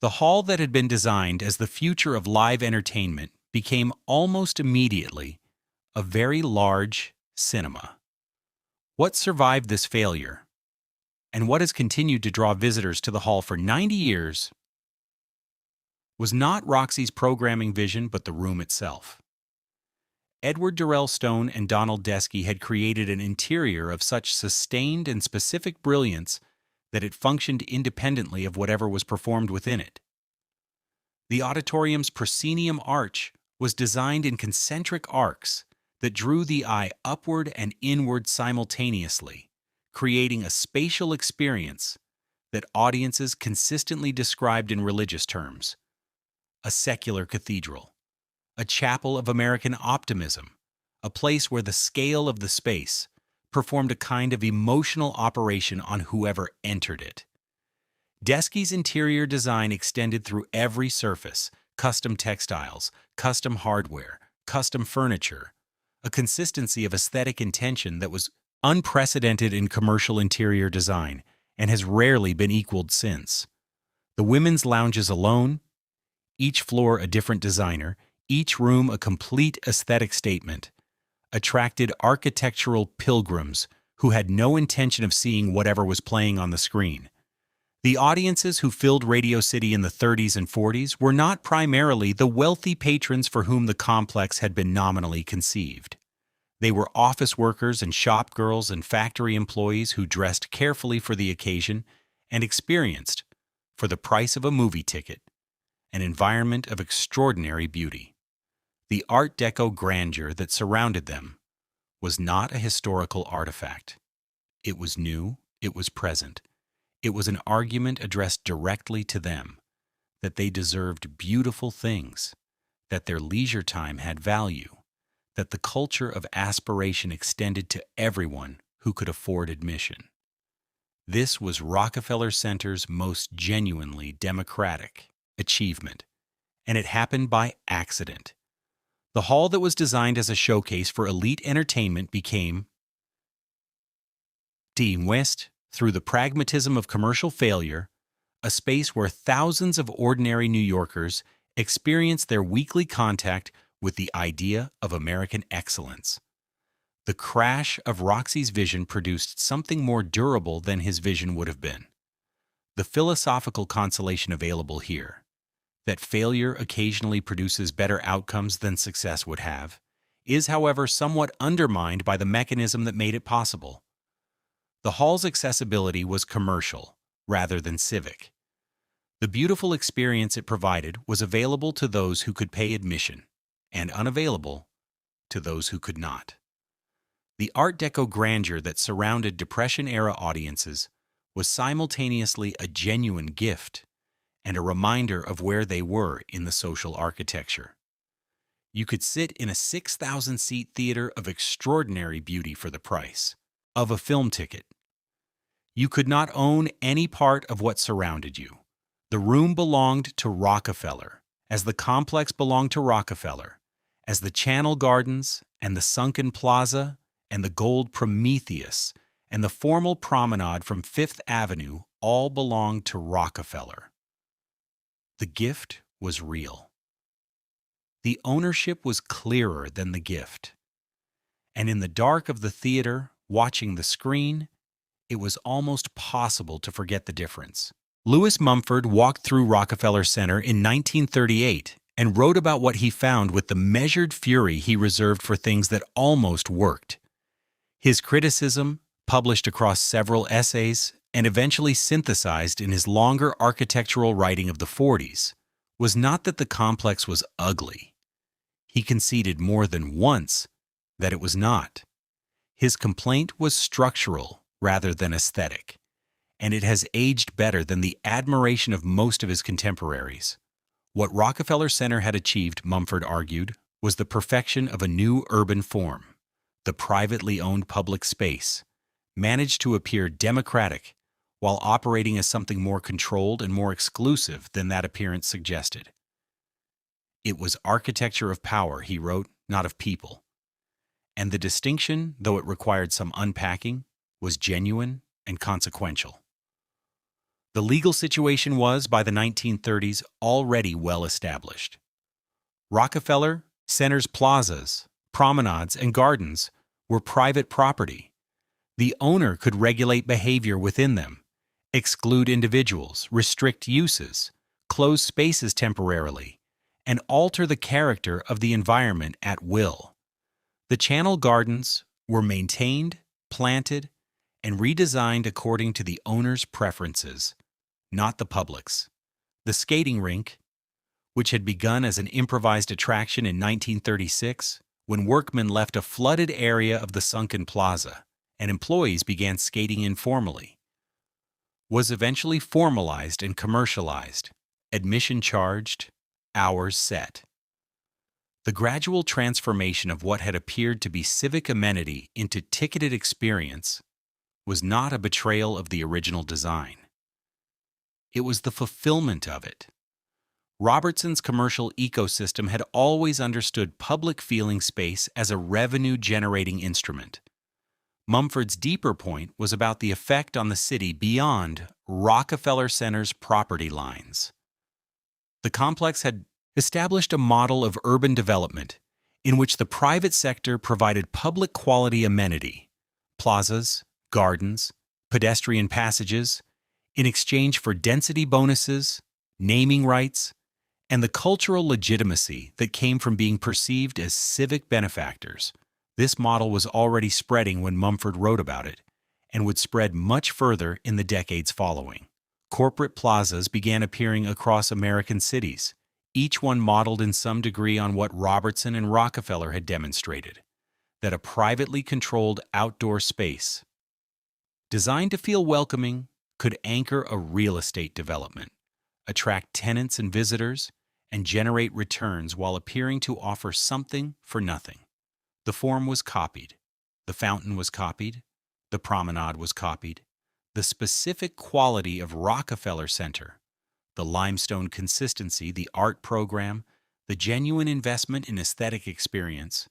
The hall that had been designed as the future of live entertainment became almost immediately a very large cinema. What survived this failure, and what has continued to draw visitors to the hall for 90 years, was not Roxy's programming vision but the room itself. Edward Durrell Stone and Donald Deskey had created an interior of such sustained and specific brilliance that it functioned independently of whatever was performed within it. The auditorium's proscenium arch was designed in concentric arcs that drew the eye upward and inward simultaneously, creating a spatial experience that audiences consistently described in religious terms: a secular cathedral, a chapel of American optimism, a place where the scale of the space performed a kind of emotional operation on whoever entered it. Deskey's interior design extended through every surface: custom textiles, custom hardware, custom furniture, a consistency of aesthetic intention that was unprecedented in commercial interior design and has rarely been equaled since. The women's lounges alone, each floor a different designer, each room a complete aesthetic statement, attracted architectural pilgrims who had no intention of seeing whatever was playing on the screen. The audiences who filled Radio City in the 30s and 40s were not primarily the wealthy patrons for whom the complex had been nominally conceived. They were office workers and shop girls and factory employees who dressed carefully for the occasion and experienced, for the price of a movie ticket, an environment of extraordinary beauty. The Art Deco grandeur that surrounded them was not a historical artifact. It was new, it was present. It was an argument addressed directly to them, that they deserved beautiful things, that their leisure time had value, that the culture of aspiration extended to everyone who could afford admission. This was Rockefeller Center's most genuinely democratic achievement, and it happened by accident. The hall that was designed as a showcase for elite entertainment became, Dean West, through the pragmatism of commercial failure, a space where thousands of ordinary New Yorkers experienced their weekly contact with the idea of American excellence. The crash of Roxy's vision produced something more durable than his vision would have been. The philosophical consolation available here, that failure occasionally produces better outcomes than success would have, is, however, somewhat undermined by the mechanism that made it possible. The hall's accessibility was commercial, rather than civic. The beautiful experience it provided was available to those who could pay admission, and unavailable to those who could not. The Art Deco grandeur that surrounded Depression-era audiences was simultaneously a genuine gift and a reminder of where they were in the social architecture. You could sit in a 6,000-seat theater of extraordinary beauty for the price of a film ticket. You could not own any part of what surrounded you. The room belonged to Rockefeller, as the complex belonged to Rockefeller, as the Channel Gardens and the sunken plaza and the gold Prometheus and the formal promenade from Fifth Avenue all belonged to Rockefeller. The gift was real. The ownership was clearer than the gift. And in the dark of the theater, watching the screen, it was almost possible to forget the difference. Lewis Mumford walked through Rockefeller Center in 1938 and wrote about what he found with the measured fury he reserved for things that almost worked. His criticism, published across several essays and eventually synthesized in his longer architectural writing of the 40s, was not that the complex was ugly. He conceded more than once that it was not. His complaint was structural rather than aesthetic, and it has aged better than the admiration of most of his contemporaries. What Rockefeller Center had achieved, Mumford argued, was the perfection of a new urban form. The privately owned public space managed to appear democratic while operating as something more controlled and more exclusive than that appearance suggested. It was architecture of power, he wrote, not of people. And the distinction, though it required some unpacking, was genuine and consequential. The legal situation was, by the 1930s, already well established. Rockefeller Center's plazas, promenades, and gardens were private property. The owner could regulate behavior within them, exclude individuals, restrict uses, close spaces temporarily, and alter the character of the environment at will. The Channel Gardens were maintained, planted, and redesigned according to the owner's preferences, not the public's. The skating rink, which had begun as an improvised attraction in 1936, when workmen left a flooded area of the sunken plaza and employees began skating informally, was eventually formalized and commercialized, admission charged, hours set. The gradual transformation of what had appeared to be civic amenity into ticketed experience was not a betrayal of the original design. It was the fulfillment of it. Robertson's commercial ecosystem had always understood public feeling space as a revenue-generating instrument. Mumford's deeper point was about the effect on the city beyond Rockefeller Center's property lines. The complex had established a model of urban development in which the private sector provided public quality amenity, plazas, gardens, pedestrian passages, in exchange for density bonuses, naming rights, and the cultural legitimacy that came from being perceived as civic benefactors. This model was already spreading when Mumford wrote about it, and would spread much further in the decades following. Corporate plazas began appearing across American cities, each one modeled in some degree on what Robertson and Rockefeller had demonstrated, that a privately controlled outdoor space, designed to feel welcoming, could anchor a real estate development, attract tenants and visitors, and generate returns while appearing to offer something for nothing. The form was copied. The fountain was copied. The promenade was copied. The specific quality of Rockefeller Center, the limestone consistency, the art program, the genuine investment in aesthetic experience,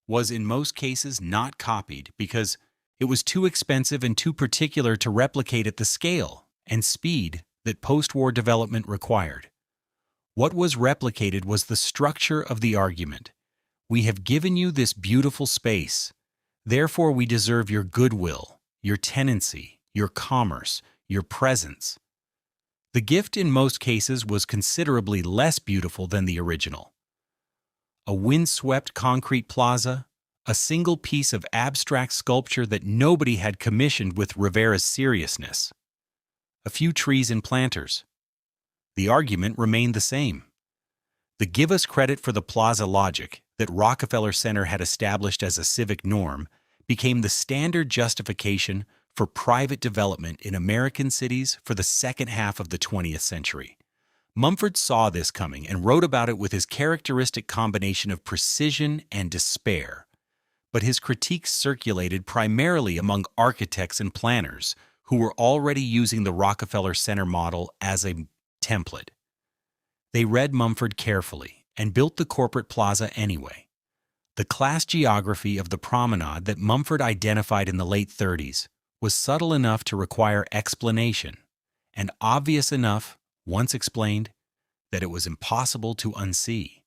was in most cases not copied because it was too expensive and too particular to replicate at the scale and speed that post-war development required. What was replicated was the structure of the argument. We have given you this beautiful space. Therefore, we deserve your goodwill, your tenancy, your commerce, your presence. The gift in most cases was considerably less beautiful than the original. a windswept concrete plaza, a single piece of abstract sculpture that nobody had commissioned with Rivera's seriousness. A few trees and planters. The argument remained the same. The give us credit for the plaza logic that Rockefeller Center had established as a civic norm became the standard justification for private development in American cities for the second half of the 20th century. Mumford saw this coming and wrote about it with his characteristic combination of precision and despair. But his critiques circulated primarily among architects and planners who were already using the Rockefeller Center model as a template. They read Mumford carefully and built the corporate plaza anyway. The class geography of the promenade that Mumford identified in the late 30s was subtle enough to require explanation, and obvious enough, once explained, that it was impossible to unsee.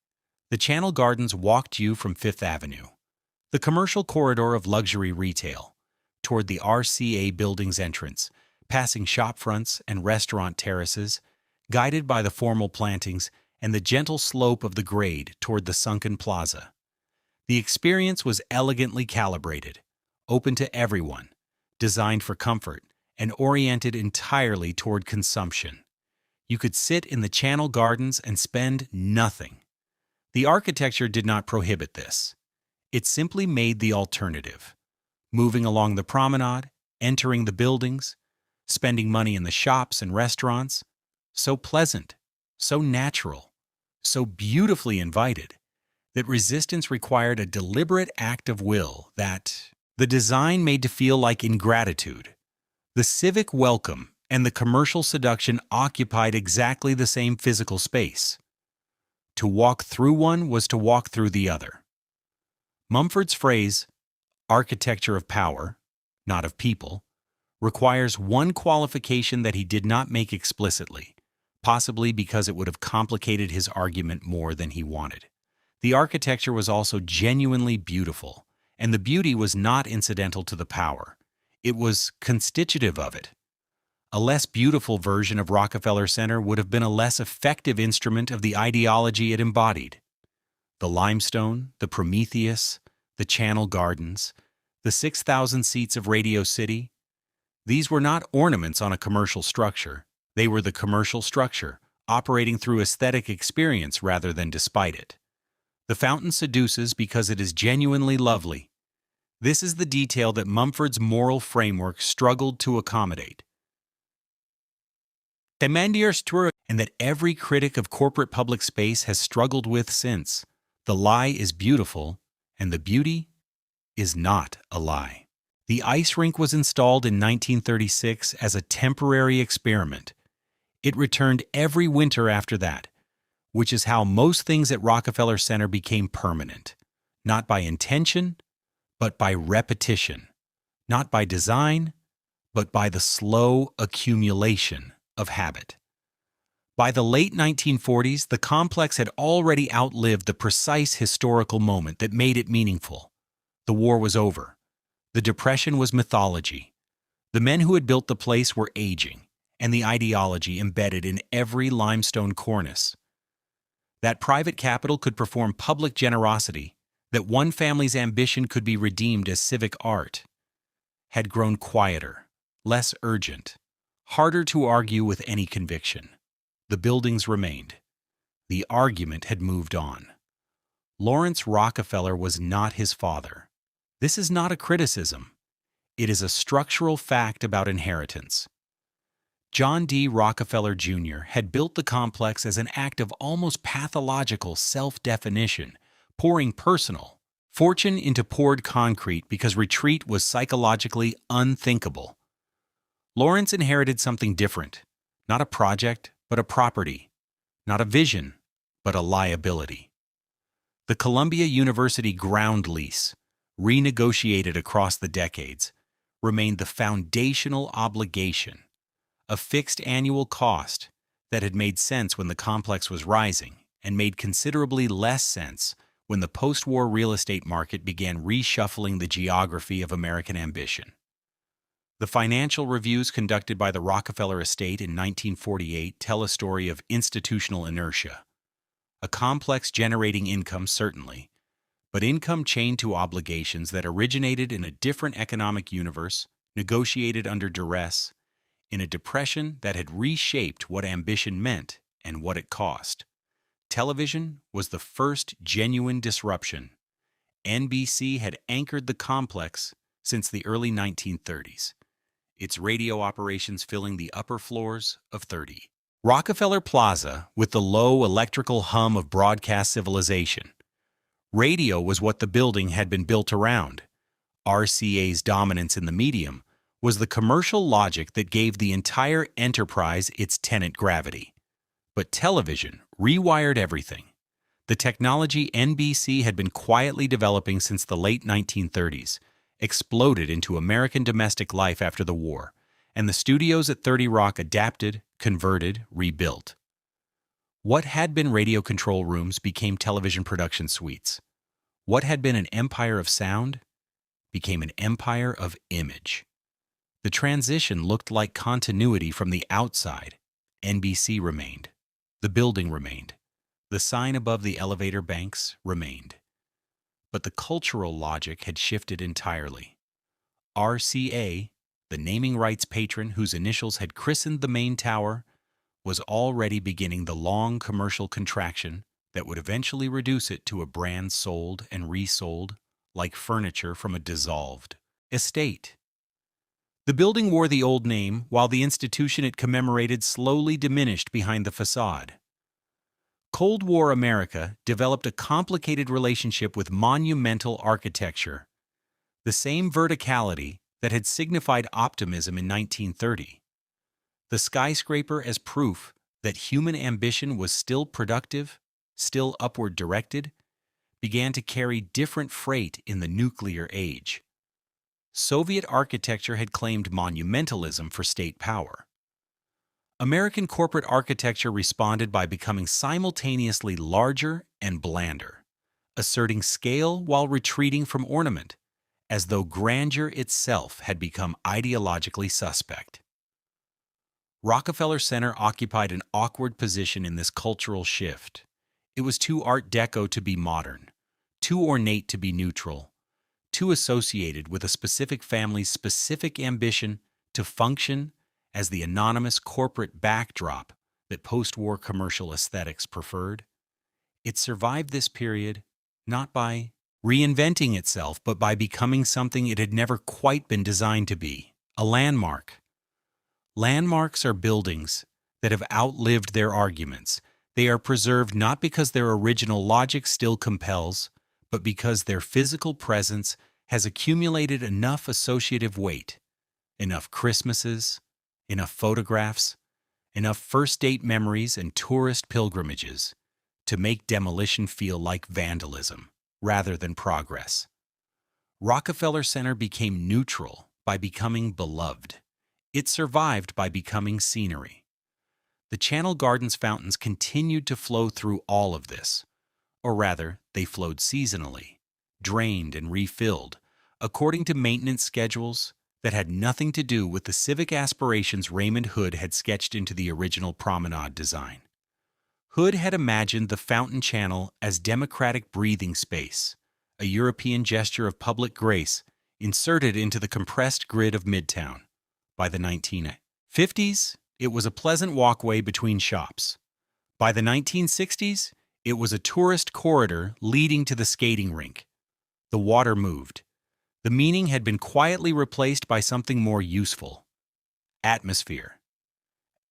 The Channel Gardens walked you from Fifth Avenue, the commercial corridor of luxury retail, toward the RCA building's entrance, passing shop fronts and restaurant terraces, guided by the formal plantings and the gentle slope of the grade toward the sunken plaza. The experience was elegantly calibrated, open to everyone, designed for comfort, and oriented entirely toward consumption. You could sit in the Channel Gardens and spend nothing. The architecture did not prohibit this. It simply made the alternative. Moving along the promenade, entering the buildings, spending money in the shops and restaurants, so pleasant, so natural, so beautifully invited, that resistance required a deliberate act of will that the design made to feel like ingratitude. The civic welcome and the commercial seduction occupied exactly the same physical space. To walk through one was to walk through the other. Mumford's phrase, architecture of power, not of people, requires one qualification that he did not make explicitly, possibly because it would have complicated his argument more than he wanted. The architecture was also genuinely beautiful, and the beauty was not incidental to the power. It was constitutive of it. A less beautiful version of Rockefeller Center would have been a less effective instrument of the ideology it embodied. The limestone, the Prometheus, the Channel Gardens, the 6,000 seats of Radio City, these were not ornaments on a commercial structure. They were the commercial structure, operating through aesthetic experience rather than despite it. The fountain seduces because it is genuinely lovely. This is the detail that Mumford's moral framework struggled to accommodate. And that every critic of corporate public space has struggled with since. The lie is beautiful, and the beauty is not a lie. The ice rink was installed in 1936 as a temporary experiment. It returned every winter after that, which is how most things at Rockefeller Center became permanent, not by intention, but by repetition, not by design, but by the slow accumulation of habit. By the late 1940s, the complex had already outlived the precise historical moment that made it meaningful. The war was over. The Depression was mythology. The men who had built the place were aging, and the ideology embedded in every limestone cornice. That private capital could perform public generosity, that one family's ambition could be redeemed as civic art, had grown quieter, less urgent, harder to argue with any conviction. The buildings remained. The argument had moved on. Lawrence Rockefeller was not his father. This is not a criticism. It is a structural fact about inheritance. John D. Rockefeller Jr. had built the complex as an act of almost pathological self-definition, pouring personal fortune into poured concrete because retreat was psychologically unthinkable. Lawrence inherited something different, not a project, but a property, not a vision, but a liability. The Columbia University ground lease, renegotiated across the decades, remained the foundational obligation, a fixed annual cost that had made sense when the complex was rising and made considerably less sense when the post-war real estate market began reshuffling the geography of American ambition. The financial reviews conducted by the Rockefeller estate in 1948 tell a story of institutional inertia. A complex generating income, certainly, but income chained to obligations that originated in a different economic universe, negotiated under duress, in a depression that had reshaped what ambition meant and what it cost. Television was the first genuine disruption. NBC had anchored the complex since the early 1930s, its radio operations filling the upper floors of 30. Rockefeller Plaza, with the low electrical hum of broadcast civilization. Radio was what the building had been built around. RCA's dominance in the medium was the commercial logic that gave the entire enterprise its tenant gravity. But television rewired everything. The technology NBC had been quietly developing since the late 1930s exploded into American domestic life after the war, and the studios at 30 Rock adapted, converted, rebuilt. What had been radio control rooms became television production suites. What had been an empire of sound became an empire of image. The transition looked like continuity from the outside. NBC remained. The building remained. The sign above the elevator banks remained. But the cultural logic had shifted entirely. RCA, the naming rights patron whose initials had christened the main tower, was already beginning the long commercial contraction that would eventually reduce it to a brand sold and resold like furniture from a dissolved estate. The building wore the old name while the institution it commemorated slowly diminished behind the facade. Cold War America developed a complicated relationship with monumental architecture, the same verticality that had signified optimism in 1930. The skyscraper as proof that human ambition was still productive, still upward directed, began to carry different freight in the nuclear age. Soviet architecture had claimed monumentalism for state power. American corporate architecture responded by becoming simultaneously larger and blander, asserting scale while retreating from ornament, as though grandeur itself had become ideologically suspect. Rockefeller Center occupied an awkward position in this cultural shift. It was too Art Deco to be modern, too ornate to be neutral, too associated with a specific family's specific ambition to function as the anonymous corporate backdrop that post-war commercial aesthetics preferred. It survived this period not by reinventing itself, but by becoming something it had never quite been designed to be, a landmark. Landmarks are buildings that have outlived their arguments. They are preserved not because their original logic still compels, but because their physical presence has accumulated enough associative weight, enough Christmases, enough photographs, enough first-date memories and tourist pilgrimages to make demolition feel like vandalism rather than progress. Rockefeller Center became neutral by becoming beloved. It survived by becoming scenery. The Channel Gardens fountains continued to flow through all of this, or rather, they flowed seasonally, drained and refilled, according to maintenance schedules that had nothing to do with the civic aspirations Raymond Hood had sketched into the original promenade design. Hood had imagined the fountain channel as democratic breathing space, a European gesture of public grace inserted into the compressed grid of Midtown. By the 1950s, it was a pleasant walkway between shops. By the 1960s, it was a tourist corridor leading to the skating rink. The water moved. The meaning had been quietly replaced by something more useful. Atmosphere.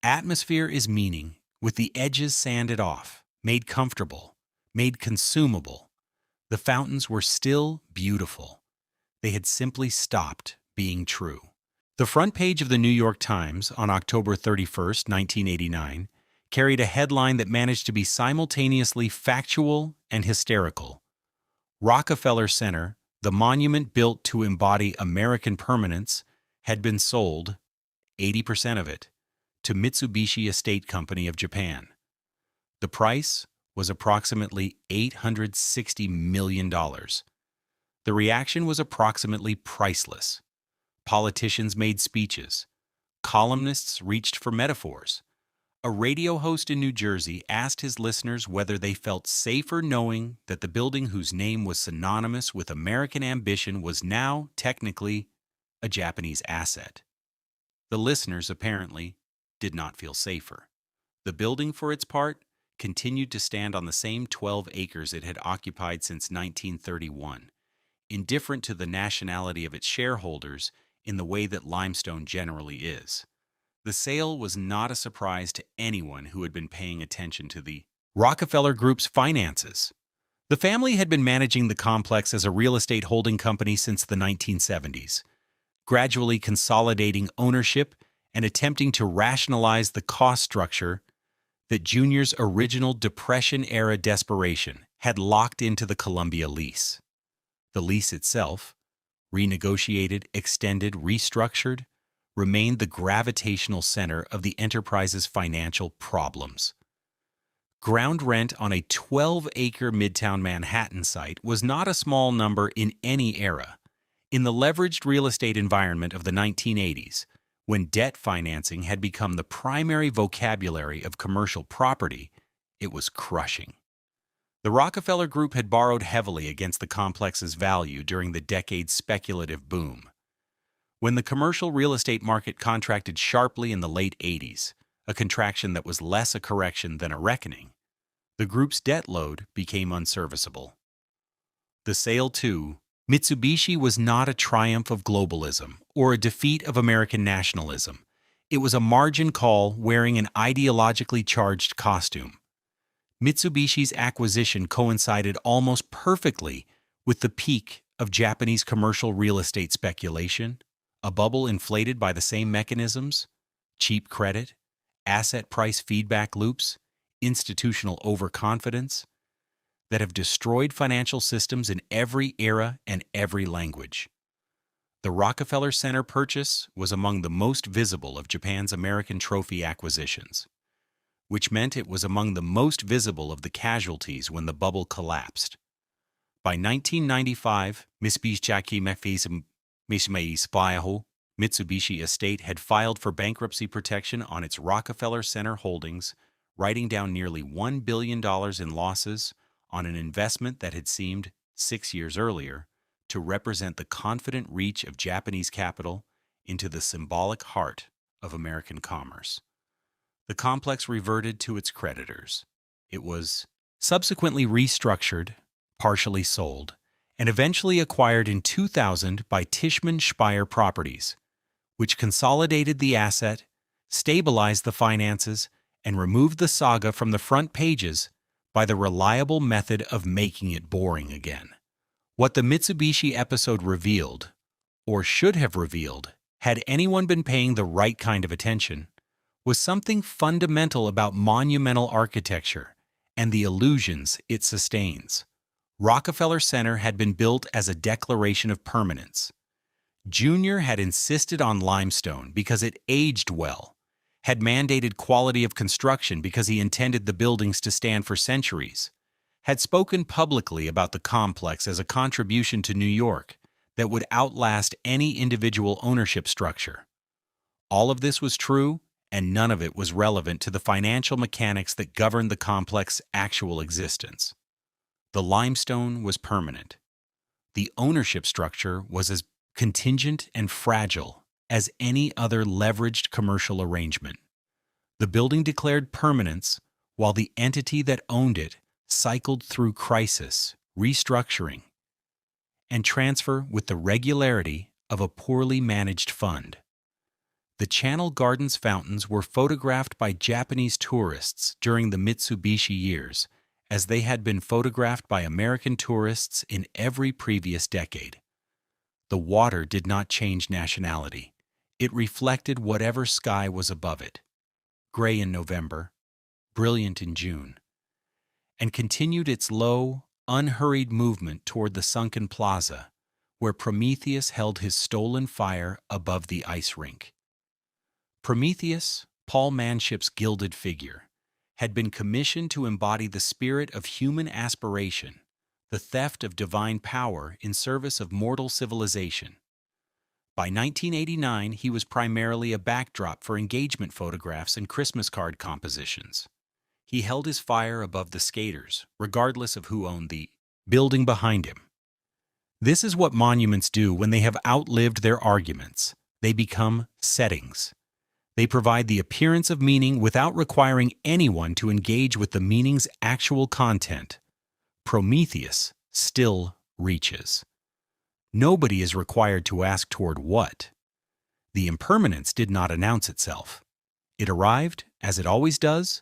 Atmosphere is meaning, with the edges sanded off, made comfortable, made consumable. The fountains were still beautiful. They had simply stopped being true. The front page of the New York Times on October 31st, 1989, carried a headline that managed to be simultaneously factual and hysterical. Rockefeller Center, the monument built to embody American permanence, had been sold, 80% of it, to Mitsubishi Estate Company of Japan. The price was approximately $860 million. The reaction was approximately priceless. Politicians made speeches. Columnists reached for metaphors. A radio host in New Jersey asked his listeners whether they felt safer knowing that the building whose name was synonymous with American ambition was now, technically, a Japanese asset. The listeners, apparently, did not feel safer. The building, for its part, continued to stand on the same 12 acres it had occupied since 1931, indifferent to the nationality of its shareholders in the way that limestone generally is. The sale was not a surprise to anyone who had been paying attention to the Rockefeller Group's finances. The family had been managing the complex as a real estate holding company since the 1970s, gradually consolidating ownership and attempting to rationalize the cost structure that Junior's original Depression-era desperation had locked into the Columbia lease. The lease itself, renegotiated, extended, restructured, remained the gravitational center of the enterprise's financial problems. Ground rent on a 12-acre Midtown Manhattan site was not a small number in any era. In the leveraged real estate environment of the 1980s, when debt financing had become the primary vocabulary of commercial property, it was crushing. The Rockefeller Group had borrowed heavily against the complex's value during the decade's speculative boom. When the commercial real estate market contracted sharply in the late 80s, a contraction that was less a correction than a reckoning, the group's debt load became unserviceable. The sale to Mitsubishi was not a triumph of globalism or a defeat of American nationalism. It was a margin call wearing an ideologically charged costume. Mitsubishi's acquisition coincided almost perfectly with the peak of Japanese commercial real estate speculation, a bubble inflated by the same mechanisms: cheap credit, asset price feedback loops, institutional overconfidence, that have destroyed financial systems in every era and every language. The Rockefeller Center purchase was among the most visible of Japan's American trophy acquisitions, which meant it was among the most visible of the casualties when the bubble collapsed. By 1995, Mitsubishi Estate had filed for bankruptcy protection on its Rockefeller Center holdings, writing down nearly $1 billion in losses on an investment that had seemed, 6 years earlier, to represent the confident reach of Japanese capital into the symbolic heart of American commerce. The complex reverted to its creditors. It was subsequently restructured, partially sold, and eventually acquired in 2000 by Tishman Speyer Properties, which consolidated the asset, stabilized the finances, and removed the saga from the front pages by the reliable method of making it boring again. What the Mitsubishi episode revealed, or should have revealed, had anyone been paying the right kind of attention, was something fundamental about monumental architecture and the illusions it sustains. Rockefeller Center had been built as a declaration of permanence. Junior had insisted on limestone because it aged well, had mandated quality of construction because he intended the buildings to stand for centuries, had spoken publicly about the complex as a contribution to New York that would outlast any individual ownership structure. All of this was true, and none of it was relevant to the financial mechanics that governed the complex's actual existence. The limestone was permanent. The ownership structure was as contingent and fragile as any other leveraged commercial arrangement. The building declared permanence while the entity that owned it cycled through crisis, restructuring, and transfer with the regularity of a poorly managed fund. The Channel Gardens fountains were photographed by Japanese tourists during the Mitsubishi years, as they had been photographed by American tourists in every previous decade. The water did not change nationality. It reflected whatever sky was above it, gray in November, brilliant in June, and continued its low, unhurried movement toward the sunken plaza, where Prometheus held his stolen fire above the ice rink. Prometheus, Paul Manship's gilded figure, had been commissioned to embody the spirit of human aspiration, the theft of divine power in service of mortal civilization. By 1989, he was primarily a backdrop for engagement photographs and Christmas card compositions. He held his fire above the skaters, regardless of who owned the building behind him. This is what monuments do when they have outlived their arguments. They become settings. They provide the appearance of meaning without requiring anyone to engage with the meaning's actual content. Prometheus still reaches. Nobody is required to ask toward what. The impermanence did not announce itself. It arrived, as it always does,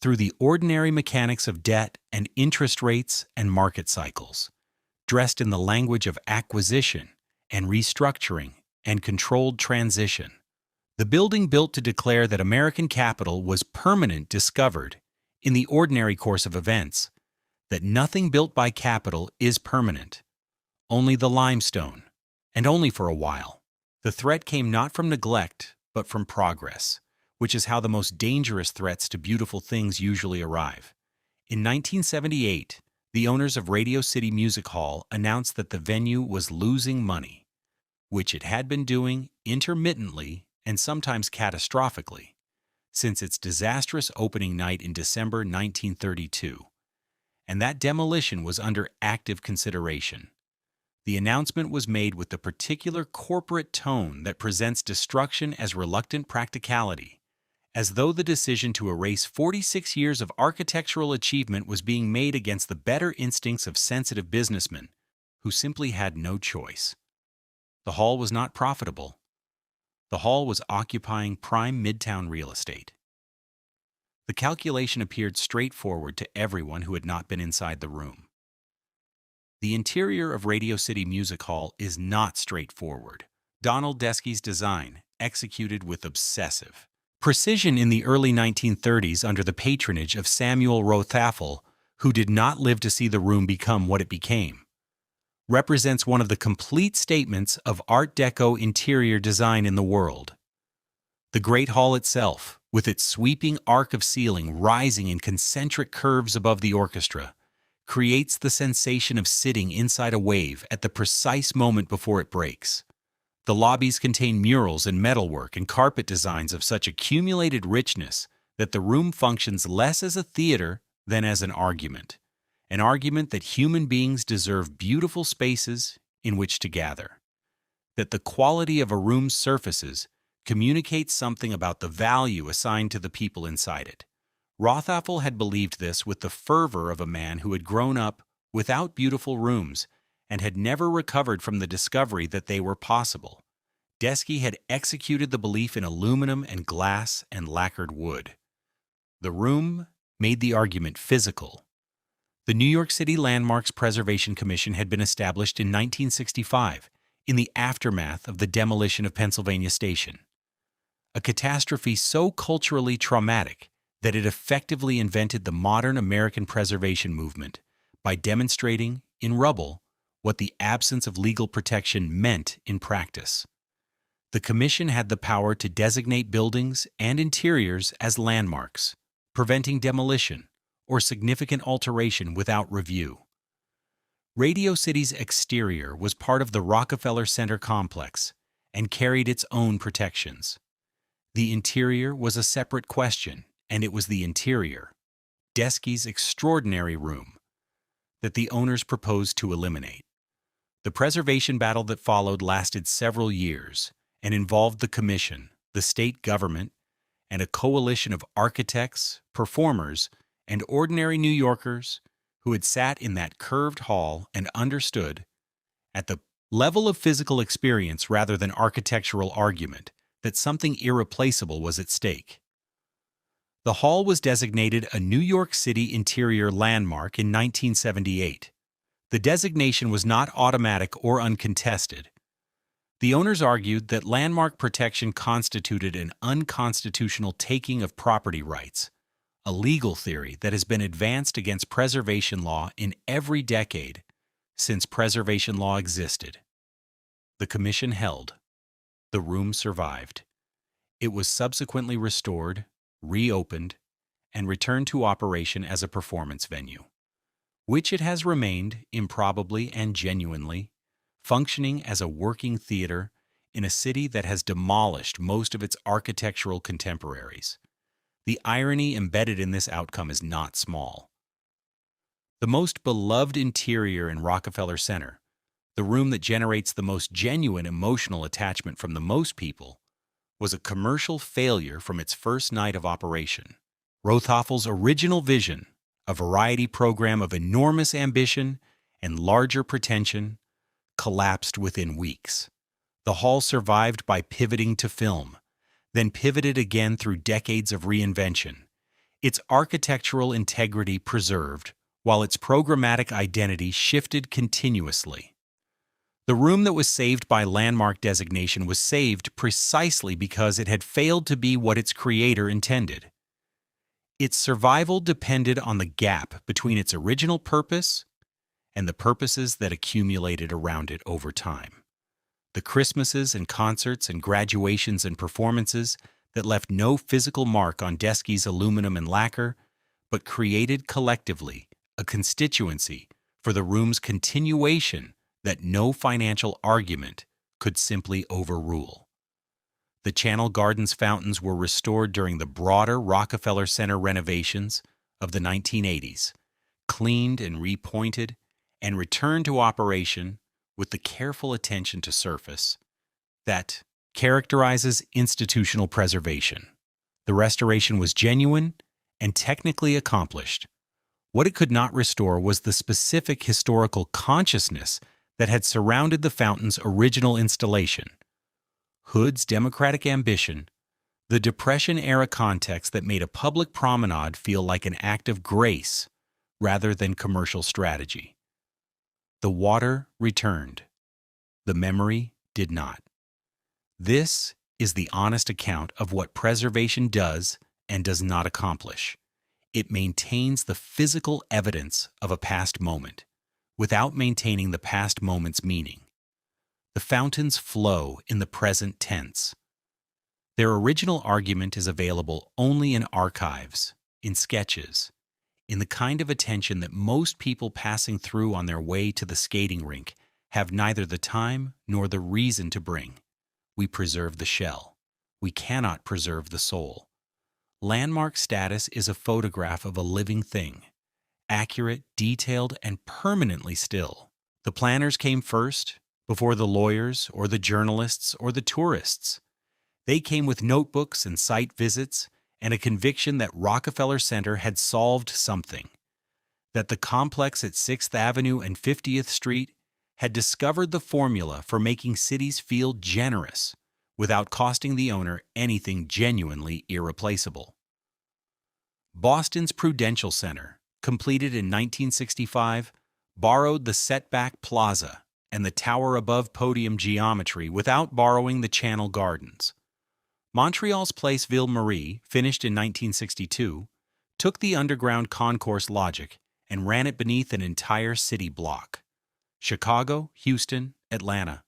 through the ordinary mechanics of debt and interest rates and market cycles, dressed in the language of acquisition and restructuring and controlled transition. The building built to declare that American capital was permanent discovered, in the ordinary course of events, that nothing built by capital is permanent. Only the limestone, and only for a while. The threat came not from neglect, but from progress, which is how the most dangerous threats to beautiful things usually arrive. In 1978, the owners of Radio City Music Hall announced that the venue was losing money, which it had been doing intermittently and sometimes catastrophically since its disastrous opening night in December 1932, and that demolition was under active consideration. The announcement was made with the particular corporate tone that presents destruction as reluctant practicality, as though the decision to erase 46 years of architectural achievement was being made against the better instincts of sensitive businessmen who simply had no choice. The hall was not profitable. The hall was occupying prime Midtown real estate. The calculation appeared straightforward to everyone who had not been inside the room. The interior of Radio City Music Hall is not straightforward. Donald Deskey's design, executed with obsessive precision in the early 1930s under the patronage of Samuel Rockefeller, who did not live to see the room become what it became, represents one of the complete statements of Art Deco interior design in the world. The Great Hall itself, with its sweeping arc of ceiling rising in concentric curves above the orchestra, creates the sensation of sitting inside a wave at the precise moment before it breaks. The lobbies contain murals and metalwork and carpet designs of such accumulated richness that the room functions less as a theater than as an argument that human beings deserve beautiful spaces in which to gather, that the quality of a room's surfaces communicates something about the value assigned to the people inside it. Rockefeller had believed this with the fervor of a man who had grown up without beautiful rooms and had never recovered from the discovery that they were possible. Deskey had executed the belief in aluminum and glass and lacquered wood. The room made the argument physical. The New York City Landmarks Preservation Commission had been established in 1965 in the aftermath of the demolition of Pennsylvania Station, a catastrophe so culturally traumatic that it effectively invented the modern American preservation movement by demonstrating, in rubble, what the absence of legal protection meant in practice. The Commission had the power to designate buildings and interiors as landmarks, preventing demolition or significant alteration without review. Radio City's exterior was part of the Rockefeller Center complex and carried its own protections. The interior was a separate question, and it was the interior, Deskey's extraordinary room, that the owners proposed to eliminate. The preservation battle that followed lasted several years and involved the Commission, the state government, and a coalition of architects, performers, and ordinary New Yorkers who had sat in that curved hall and understood, at the level of physical experience rather than architectural argument, that something irreplaceable was at stake. The hall was designated a New York City interior landmark in 1978. The designation was not automatic or uncontested. The owners argued that landmark protection constituted an unconstitutional taking of property rights, a legal theory that has been advanced against preservation law in every decade since preservation law existed. The Commission held. The room survived. It was subsequently restored, reopened, and returned to operation as a performance venue, which it has remained, improbably and genuinely, functioning as a working theater in a city that has demolished most of its architectural contemporaries. The irony embedded in this outcome is not small. The most beloved interior in Rockefeller Center, the room that generates the most genuine emotional attachment from the most people, was a commercial failure from its first night of operation. Rockefeller's original vision, a variety program of enormous ambition and larger pretension, collapsed within weeks. The hall survived by pivoting to film, then pivoted again through decades of reinvention, its architectural integrity preserved, while its programmatic identity shifted continuously. The room that was saved by landmark designation was saved precisely because it had failed to be what its creator intended. Its survival depended on the gap between its original purpose and the purposes that accumulated around it over time. The Christmases and concerts and graduations and performances that left no physical mark on Desky's aluminum and lacquer, but created collectively a constituency for the room's continuation that no financial argument could simply overrule. The Channel Gardens fountains were restored during the broader Rockefeller Center renovations of the 1980s, cleaned and repointed, and returned to operation with the careful attention to surface that characterizes institutional preservation. The restoration was genuine and technically accomplished. What it could not restore was the specific historical consciousness that had surrounded the fountain's original installation. Hood's democratic ambition, the Depression-era context that made a public promenade feel like an act of grace rather than commercial strategy. The water returned. The memory did not. This is the honest account of what preservation does and does not accomplish. It maintains the physical evidence of a past moment, without maintaining the past moment's meaning. The fountains flow in the present tense. Their original argument is available only in archives, in sketches, in the kind of attention that most people passing through on their way to the skating rink have neither the time nor the reason to bring. We preserve the shell. We cannot preserve the soul. Landmark status is a photograph of a living thing, accurate, detailed, and permanently still. The planners came first, before the lawyers or the journalists or the tourists. They came with notebooks and site visits and a conviction that Rockefeller Center had solved something, that the complex at 6th Avenue and 50th Street had discovered the formula for making cities feel generous without costing the owner anything genuinely irreplaceable. Boston's Prudential Center, completed in 1965, borrowed the setback plaza and the tower above podium geometry without borrowing the Channel Gardens. Montreal's Place Ville Marie, finished in 1962, took the underground concourse logic and ran it beneath an entire city block. Chicago, Houston, Atlanta.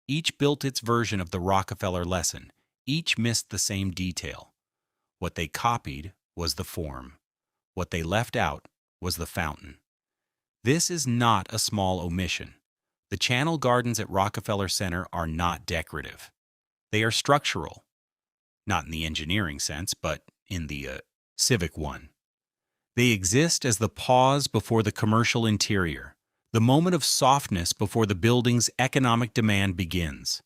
Each built its version of the Rockefeller lesson. Each missed the same detail. What they copied was the form. What they left out was the fountain. This is not a small omission. The Channel Gardens at Rockefeller Center are not decorative. They are structural. Not in the engineering sense, but in the civic one. They exist as the pause before the commercial interior, the moment of softness before the building's economic demand begins.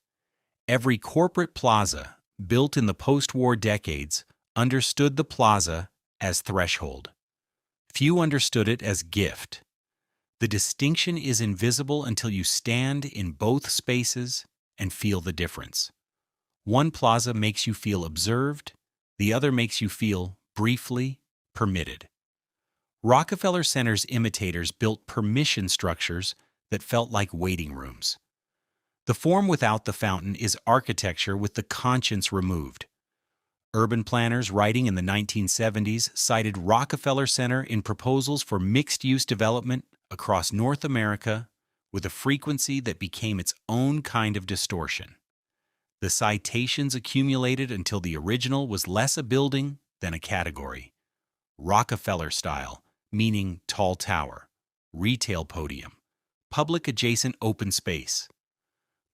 Every corporate plaza, built in the post-war decades, understood the plaza as threshold. Few understood it as gift. The distinction is invisible until you stand in both spaces and feel the difference. One plaza makes you feel observed, the other makes you feel, briefly, permitted. Rockefeller Center's imitators built permission structures that felt like waiting rooms. The form without the fountain is architecture with the conscience removed. Urban planners writing in the 1970s cited Rockefeller Center in proposals for mixed-use development across North America with a frequency that became its own kind of distortion. The citations accumulated until the original was less a building than a category. Rockefeller style, meaning tall tower, retail podium, public adjacent open space.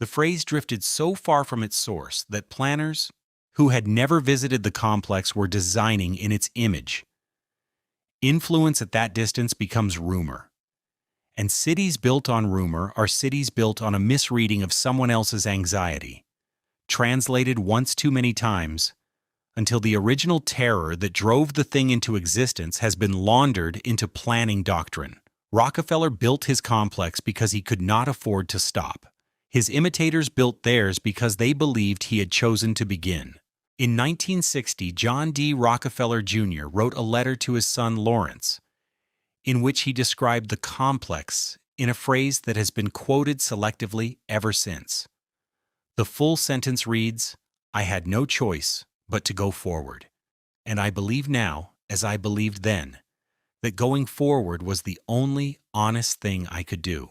The phrase drifted so far from its source that planners who had never visited the complex were designing in its image. Influence at that distance becomes rumor. And cities built on rumor are cities built on a misreading of someone else's anxiety, translated once too many times, until the original terror that drove the thing into existence has been laundered into planning doctrine. Rockefeller built his complex because he could not afford to stop. His imitators built theirs because they believed he had chosen to begin. In 1960, John D. Rockefeller Jr. wrote a letter to his son Lawrence, in which he described the complex in a phrase that has been quoted selectively ever since. The full sentence reads, "I had no choice but to go forward. And I believe now, as I believed then, that going forward was the only honest thing I could do."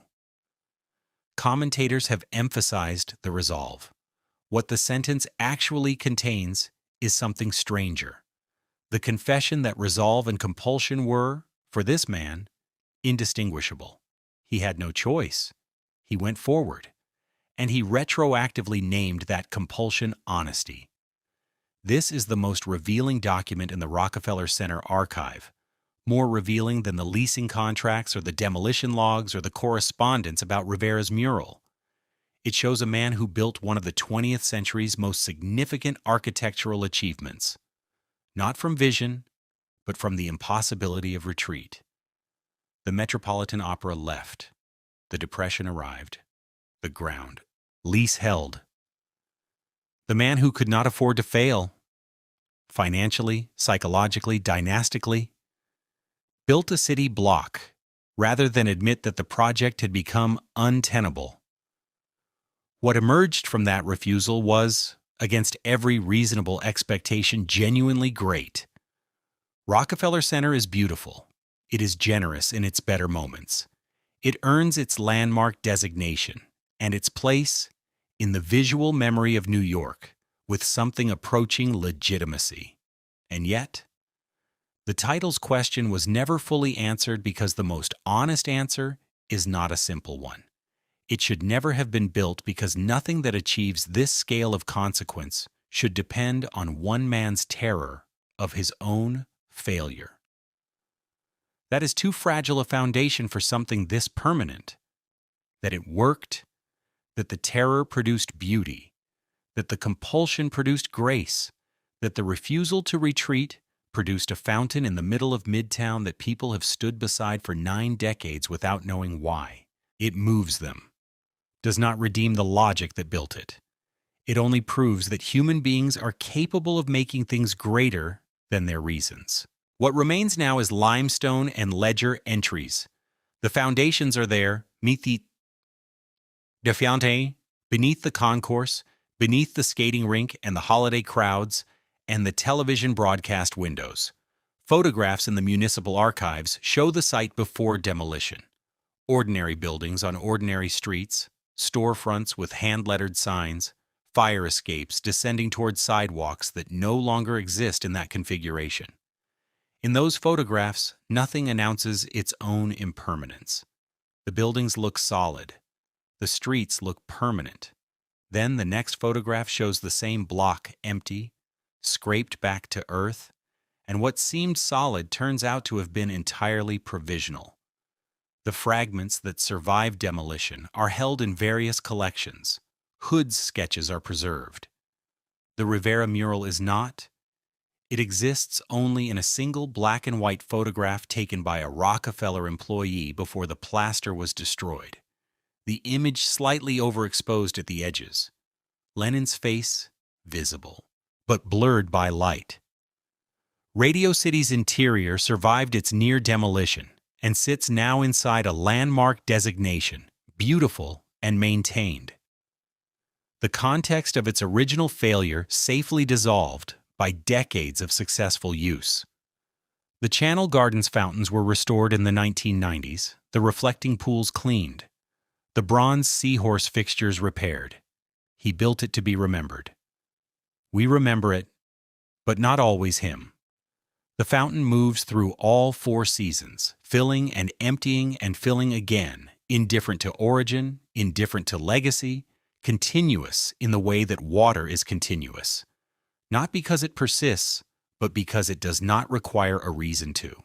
Commentators have emphasized the resolve. What the sentence actually contains is something stranger. The confession that resolve and compulsion were, for this man, indistinguishable. He had no choice. He went forward. And he retroactively named that compulsion honesty. This is the most revealing document in the Rockefeller Center archive, more revealing than the leasing contracts or the demolition logs or the correspondence about Rivera's mural. It shows a man who built one of the 20th century's most significant architectural achievements, not from vision, but from the impossibility of retreat. The Metropolitan Opera left. The Depression arrived. The ground. Lease held. The man who could not afford to fail, financially, psychologically, dynastically, built a city block rather than admit that the project had become untenable. What emerged from that refusal was, against every reasonable expectation, genuinely great. Rockefeller Center is beautiful. It is generous in its better moments. It earns its landmark designation and its place in the visual memory of New York with something approaching legitimacy. And yet, the title's question was never fully answered because the most honest answer is not a simple one. It should never have been built because nothing that achieves this scale of consequence should depend on one man's terror of his own failure. That is too fragile a foundation for something this permanent. That it worked, that the terror produced beauty, that the compulsion produced grace, that the refusal to retreat produced a fountain in the middle of Midtown that people have stood beside for 9 decades without knowing why. It moves them, does not redeem the logic that built it. It only proves that human beings are capable of making things greater than their reasons. What remains now is limestone and ledger entries. The foundations are there, beneath the concourse, beneath the skating rink and the holiday crowds, and the television broadcast windows. Photographs in the municipal archives show the site before demolition. Ordinary buildings on ordinary streets, storefronts with hand-lettered signs, fire escapes descending toward sidewalks that no longer exist in that configuration. In those photographs, nothing announces its own impermanence. The buildings look solid. The streets look permanent. Then the next photograph shows the same block empty, scraped back to earth, and what seemed solid turns out to have been entirely provisional. The fragments that survive demolition are held in various collections. Hood's sketches are preserved. The Rivera mural is not. It exists only in a single black and white photograph taken by a Rockefeller employee before the plaster was destroyed. The image slightly overexposed at the edges. Lenin's face visible, but blurred by light. Radio City's interior survived its near demolition and sits now inside a landmark designation, beautiful and maintained. The context of its original failure safely dissolved by decades of successful use. The Channel Gardens fountains were restored in the 1990s, the reflecting pools cleaned, the bronze seahorse fixtures repaired. He built it to be remembered. We remember it, but not always him. The fountain moves through all 4 seasons, filling and emptying and filling again, indifferent to origin, indifferent to legacy, continuous in the way that water is continuous, not because it persists, but because it does not require a reason to.